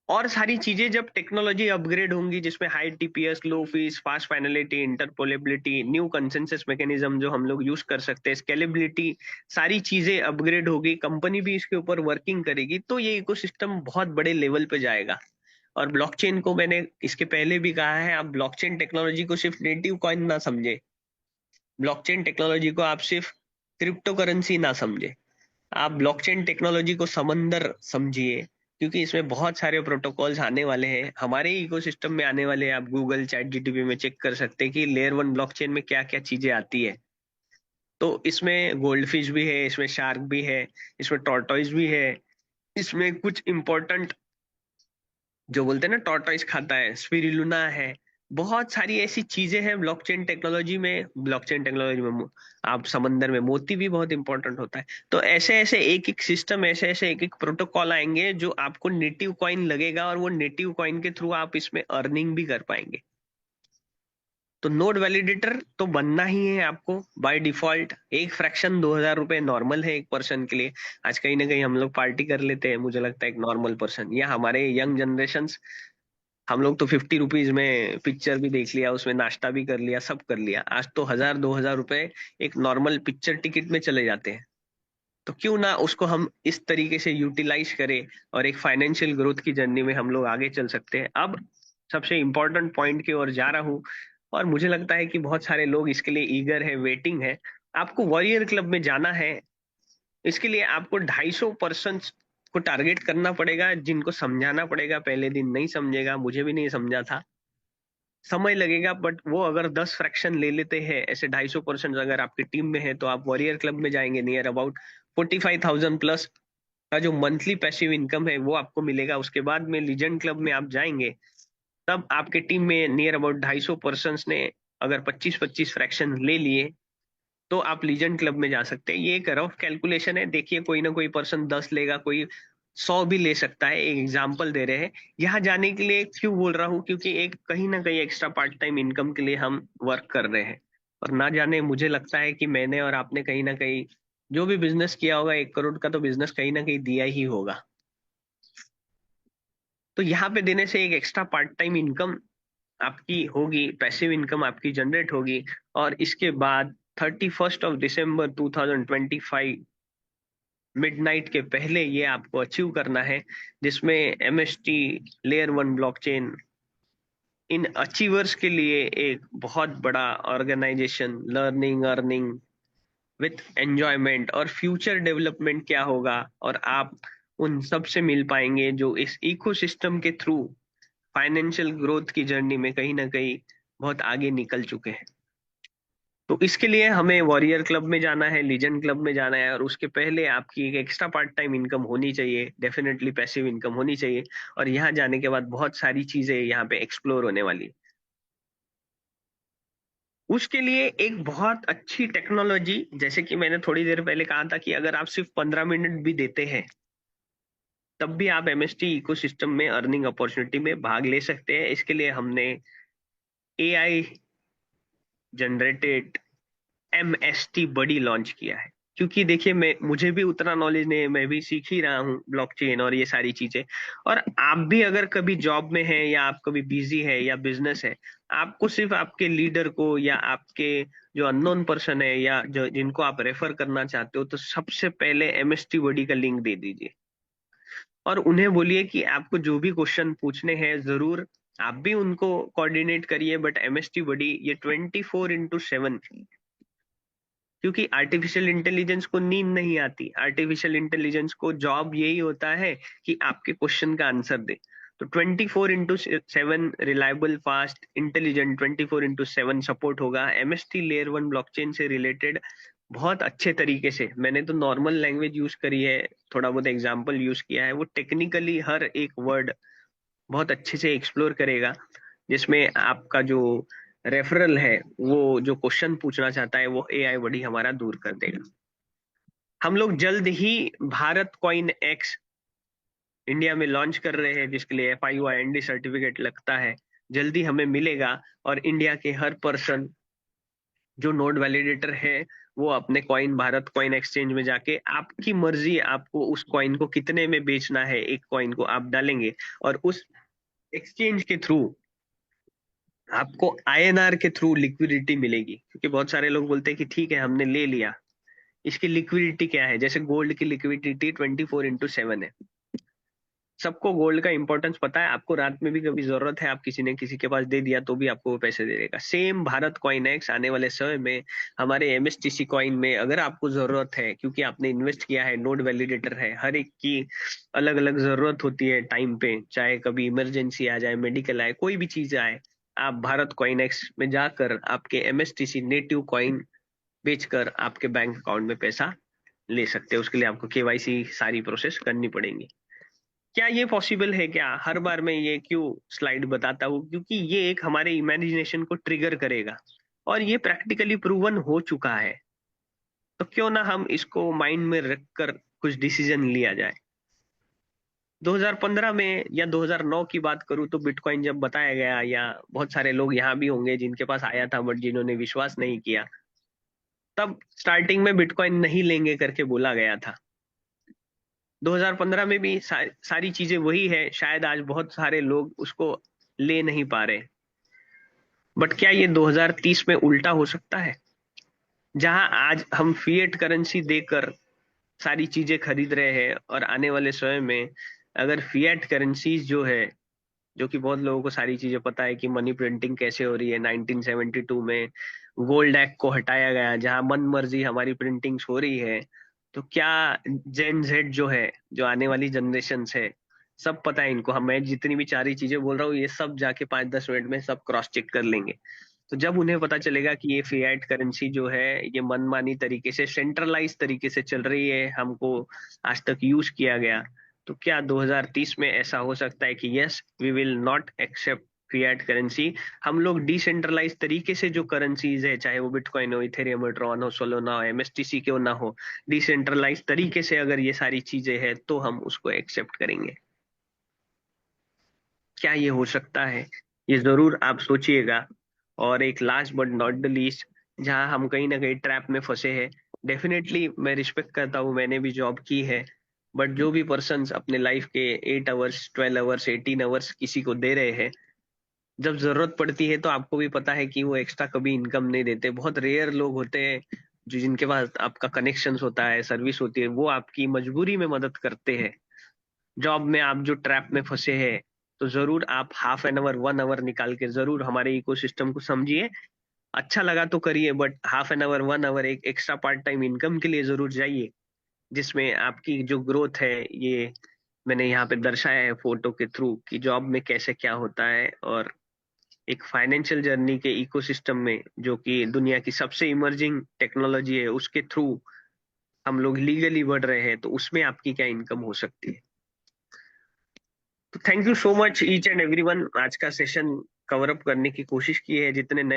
और सारी चीजें जब टेक्नोलॉजी अपग्रेड होंगी, जिसमें high TPS, low fees, fast finality, interoperability, new consensus mechanism जो हम लोग यूज कर सकते हैं, स्केलेबिलिटी, सारी चीजें अपग्रेड होगी, कंपनी भी इसके ऊपर वर्किंग करेगी, तो ये इकोसिस्टम बहुत बड़े लेवल पे जाएगा। और ब्लॉकचेन को मैंने इसके पहले भी कहा है, आप ब्लॉकचेन टेक्नोलॉजी को सिर्फ नेटिव कॉइन ना समझे, ब्लॉकचेन टेक्नोलॉजी को आप सिर्फ क्रिप्टो करेंसी ना समझे, आप ब्लॉकचेन टेक्नोलॉजी को समंदर समझिए, क्योंकि इसमें बहुत सारे प्रोटोकॉल्स आने वाले हैं, हमारे इकोसिस्टम में आने वाले हैं। आप गूगल चैट जीटीपी में चेक कर सकते हैं कि लेयर वन ब्लॉकचेन में क्या क्या चीजें आती है। तो इसमें गोल्ड फिश भी है, इसमें शार्क भी है, इसमें टॉर्टोइज भी है, इसमें कुछ इंपॉर्टेंट जो बोलते हैं ना टॉर्टोइज खाता है, स्पिरुलिना है, बहुत सारी ऐसी चीजें हैं ब्लॉकचेन टेक्नोलॉजी में। ब्लॉकचेन टेक्नोलॉजी में आप समंदर में मोती भी बहुत इंपॉर्टेंट होता है। तो ऐसे ऐसे एक एक सिस्टम, ऐसे ऐसे एक एक प्रोटोकॉल आएंगे जो आपको नेटिव कॉइन लगेगा, और वो नेटिव कॉइन के थ्रू आप इसमें अर्निंग भी कर पाएंगे। तो नोड वैलिडेटर तो बनना ही है आपको बाय डिफॉल्ट। एक फ्रैक्शन 2,000 रुपए नॉर्मल है एक पर्सन के लिए। आज कहीं ना कहीं हम लोग पार्टी कर लेते हैं, मुझे लगता है एक नॉर्मल पर्सन या हमारे यंग जनरेशन, हम लोग तो 50 रुपीज में पिक्चर भी देख लिया, उसमें नाश्ता भी कर लिया, सब कर लिया। आज तो 1,000 2,000 रुपए एक नॉर्मल पिक्चर टिकट में चले जाते हैं। तो क्यों ना उसको हम इस तरीके से यूटिलाइज करें, और एक फाइनेंशियल ग्रोथ की जर्नी में हम लोग आगे चल सकते हैं। अब सबसे इंपॉर्टेंट पॉइंट की ओर जा रहा हूँ, और मुझे लगता है कि बहुत सारे लोग इसके लिए ईगर है, वेटिंग है। आपको वॉरियर क्लब में जाना है। इसके लिए आपको 250 पर्सन को टारगेट करना पड़ेगा, जिनको समझाना पड़ेगा। पहले दिन नहीं समझेगा, मुझे भी नहीं समझा था, समय लगेगा, बट वो अगर 10 फ्रैक्शन ले लेते हैं, ऐसे 250% अगर आपकी टीम में है, तो आप वॉरियर क्लब में जाएंगे, नियर अबाउट 45,000 प्लस का जो मंथली पैसिव इनकम है वो आपको मिलेगा। उसके बाद में लीजेंड क्लब में आप जाएंगे, तब आपके टीम में नियर अबाउट 250 पर्सन ने अगर 25-25 फ्रैक्शन ले लिए, तो आप लीजेंड क्लब में जा सकते हैं। ये एक रफ कैलकुलेशन है, देखिए कोई ना कोई पर्सन 10 लेगा, कोई 100 भी ले सकता है, एक एग्जाम्पल दे रहे हैं। यहाँ जाने के लिए क्यों बोल रहा हूँ, क्योंकि एक कहीं ना कहीं एक्स्ट्रा पार्ट टाइम इनकम के लिए हम वर्क कर रहे हैं। और ना जाने, मुझे लगता है कि मैंने और आपने कहीं ना कहीं जो भी बिजनेस किया होगा, 1 करोड़ का तो बिजनेस कहीं ना कहीं दिया ही होगा। तो यहाँ पे देने से एक एक्स्ट्रा पार्ट टाइम इनकम आपकी होगी, पैसिव इनकम आपकी जनरेट होगी। और इसके बाद 31 दिसंबर 2025 मिडनाइट के पहले ये आपको अचीव करना है, जिसमें एमएसटी लेयर वन ब्लॉकचेन इन अचीवर्स के लिए एक बहुत बड़ा organization, learning earning with enjoyment और फ्यूचर डेवलपमेंट क्या होगा, और आप उन सब से मिल पाएंगे जो इस इकोसिस्टम के थ्रू फाइनेंशियल ग्रोथ की जर्नी में कहीं ना कहीं बहुत आगे निकल चुके हैं। तो इसके लिए हमें वॉरियर क्लब में जाना है, लीजेंड क्लब में जाना है, और उसके पहले आपकी एक एक्स्ट्रा पार्ट टाइम इनकम होनी चाहिए, डेफिनेटली पैसिव इनकम होनी चाहिए। और यहाँ जाने के बाद बहुत सारी चीजें यहाँ पे एक्सप्लोर होने वाली है। उसके लिए एक बहुत अच्छी टेक्नोलॉजी, जैसे कि मैंने थोड़ी देर पहले कहा था कि अगर आप सिर्फ 15 मिनट भी देते हैं, तब भी आप एमएसटी इकोसिस्टम में अर्निंग अपॉर्चुनिटी में भाग ले सकते हैं। इसके लिए हमने एआई जनरेटेड एमएसटी बडी लॉन्च किया है। क्योंकि देखिए, मुझे भी उतना नॉलेज नहीं है, मैं भी सीख ही रहा हूँ ब्लॉकचेन और ये सारी चीजें। और आप भी अगर कभी जॉब में है, या आप कभी बिजी है, या बिजनेस है, आपको सिर्फ आपके लीडर को, या आपके जो अननोन पर्सन है, या जो जिनको आप रेफर करना चाहते हो, तो सबसे पहले एमएसटी बडी का लिंक दे दीजिए। और उन्हें बोलिए कि आपको जो भी क्वेश्चन पूछने हैं, जरूर आप भी उनको कोऑर्डिनेट करिए, बट एमएसटी बडी ये 24/7, क्योंकि आर्टिफिशियल इंटेलिजेंस को नींद नहीं आती। आर्टिफिशियल इंटेलिजेंस को जॉब यही होता है कि आपके क्वेश्चन का आंसर दे। तो 24/7 रिलायबल, फास्ट, इंटेलिजेंट, 24/7 सपोर्ट होगा एमएसटी लेयर वन ब्लॉकचेन से रिलेटेड बहुत अच्छे तरीके से। मैंने तो नॉर्मल लैंग्वेज यूज करी है, थोड़ा बहुत एग्जाम्पल यूज किया है, वो टेक्निकली हर एक वर्ड बहुत अच्छे से एक्सप्लोर करेगा, जिसमें आपका जो रेफरल है, वो जो क्वेश्चन पूछना चाहता है, वो एआई बड़ी हमारा दूर कर देगा। हम लोग जल्द ही भारत कॉइन एक्स इंडिया में लॉन्च कर रहे हैं, जिसके लिए FIU-IND सर्टिफिकेट लगता है, जल्दी हमें मिलेगा। और इंडिया के हर पर्सन जो नोड वैलिडेटर है वो अपने कॉइन भारत कॉइन एक्सचेंज में जाके आपकी मर्जी, आपको उस कॉइन को कितने में बेचना है, एक कॉइन को आप डालेंगे और उस एक्सचेंज के थ्रू आपको आईएनआर के थ्रू लिक्विडिटी मिलेगी। क्योंकि बहुत सारे लोग बोलते हैं कि ठीक है हमने ले लिया, इसकी लिक्विडिटी क्या है? जैसे गोल्ड की लिक्विडिटी 24/7 है। सबको गोल्ड का इंपॉर्टेंस पता है, आपको रात में भी कभी जरूरत है, आप किसी ने किसी के पास दे दिया तो भी आपको वो पैसे दे देगा। सेम भारत कॉइन एक्स आने वाले समय में हमारे एमएसटीसी कॉइन में अगर आपको जरूरत है, क्योंकि आपने इन्वेस्ट किया है, नोड वैलिडेटर है, हर एक की अलग अलग जरूरत होती है टाइम पे, चाहे कभी इमरजेंसी आ जाए, मेडिकल आए, कोई भी चीज आए, आप भारत कॉइन एक्स में जाकर आपके एमएसटीसी नेटिव कॉइन बेचकर आपके बैंक अकाउंट में पैसा ले सकते हैं। उसके लिए आपको केवाईसी सारी प्रोसेस करनी पड़ेगी। क्या ये पॉसिबल है? क्या हर बार मैं ये क्यों स्लाइड बताता हूँ? क्योंकि ये एक हमारे इमेजिनेशन को ट्रिगर करेगा और ये प्रैक्टिकली प्रूवन हो चुका है। तो क्यों ना हम इसको माइंड में रखकर कुछ डिसीजन लिया जाए। 2015 में या 2009 की बात करूं तो बिटकॉइन जब बताया गया, या बहुत सारे लोग यहाँ भी होंगे जिनके पास आया था बट जिन्होंने विश्वास नहीं किया, तब स्टार्टिंग में बिटकॉइन नहीं लेंगे करके बोला गया था। 2015 में भी सारी चीजें वही है, शायद आज बहुत सारे लोग उसको ले नहीं पा रहे। बट क्या ये 2030 में उल्टा हो सकता है? जहां आज हम फिएट करेंसी देकर सारी चीजें खरीद रहे हैं और आने वाले समय में अगर फिएट करेंसीज जो है, जो कि बहुत लोगों को सारी चीजें पता है कि मनी प्रिंटिंग कैसे हो रही है, 1972 में गोल्ड एक्ट को हटाया गया जहां मन मर्जी हमारी प्रिंटिंग्स हो रही है। तो क्या जेन जेड जो है, जो आने वाली जनरेशन है, सब पता है इनको, हम मैं जितनी भी चार ही चीजें बोल रहा हूँ ये सब जाके 5-10 मिनट में सब क्रॉस चेक कर लेंगे। तो जब उन्हें पता चलेगा कि ये फिएट करेंसी जो है ये मनमानी तरीके से, सेंट्रलाइज तरीके से चल रही है, हमको आज तक यूज किया गया, तो क्या 2030 में ऐसा हो सकता है कि yes we will not accept fiat currency, हम लोग डिसेंट्रलाइज तरीके से जो करेंसीज है, चाहे वो बिटकॉइन हो, इथेरियम हो, ट्रॉन हो, सोलोना हो, एमएसटीसी क्यों ना हो, डिसेंट्रलाइज तरीके से अगर ये सारी चीजें हैं तो हम उसको एक्सेप्ट करेंगे। क्या ये हो सकता है? ये जरूर आप सोचिएगा। और एक last but not the least, जहां हम कहीं ना कहीं ट्रैप में फंसे हैं, डेफिनेटली मैं रिस्पेक्ट करता हूँ, मैंने भी जॉब की है, बट जो भी पर्सन अपने लाइफ के 8 आवर्स, 12 आवर्स, 18 आवर्स किसी को दे रहे हैं, जब जरूरत पड़ती है तो आपको भी पता है कि वो एक्स्ट्रा कभी इनकम नहीं देते। बहुत रेयर लोग होते हैं जो जिनके पास आपका कनेक्शंस होता है, सर्विस होती है, वो आपकी मजबूरी में मदद करते हैं। जॉब में आप जो ट्रैप में फंसे हैं, तो जरूर आप हाफ एन आवर, 1 आवर निकाल के जरूर हमारे इकोसिस्टम को समझिए। अच्छा लगा तो करिए, but half an hour, 1 hour एक एक्स्ट्रा पार्ट टाइम इनकम के लिए जरूर जाइए, जिसमें आपकी जो ग्रोथ है, ये मैंने यहाँ पे दर्शाया है फोटो के थ्रू कि जॉब में कैसे क्या होता है, और एक फाइनेंशियल जर्नी के इकोसिस्टम में जो कि दुनिया की सबसे इमर्जिंग टेक्नोलॉजी है, उसके थ्रू हम लोग लीगली बढ़ रहे हैं, तो उसमें आपकी क्या इनकम हो सकती है। तो thank you so much each and everyone. आज का सेशन कवर अप करने की कोशिश की है, जितने नए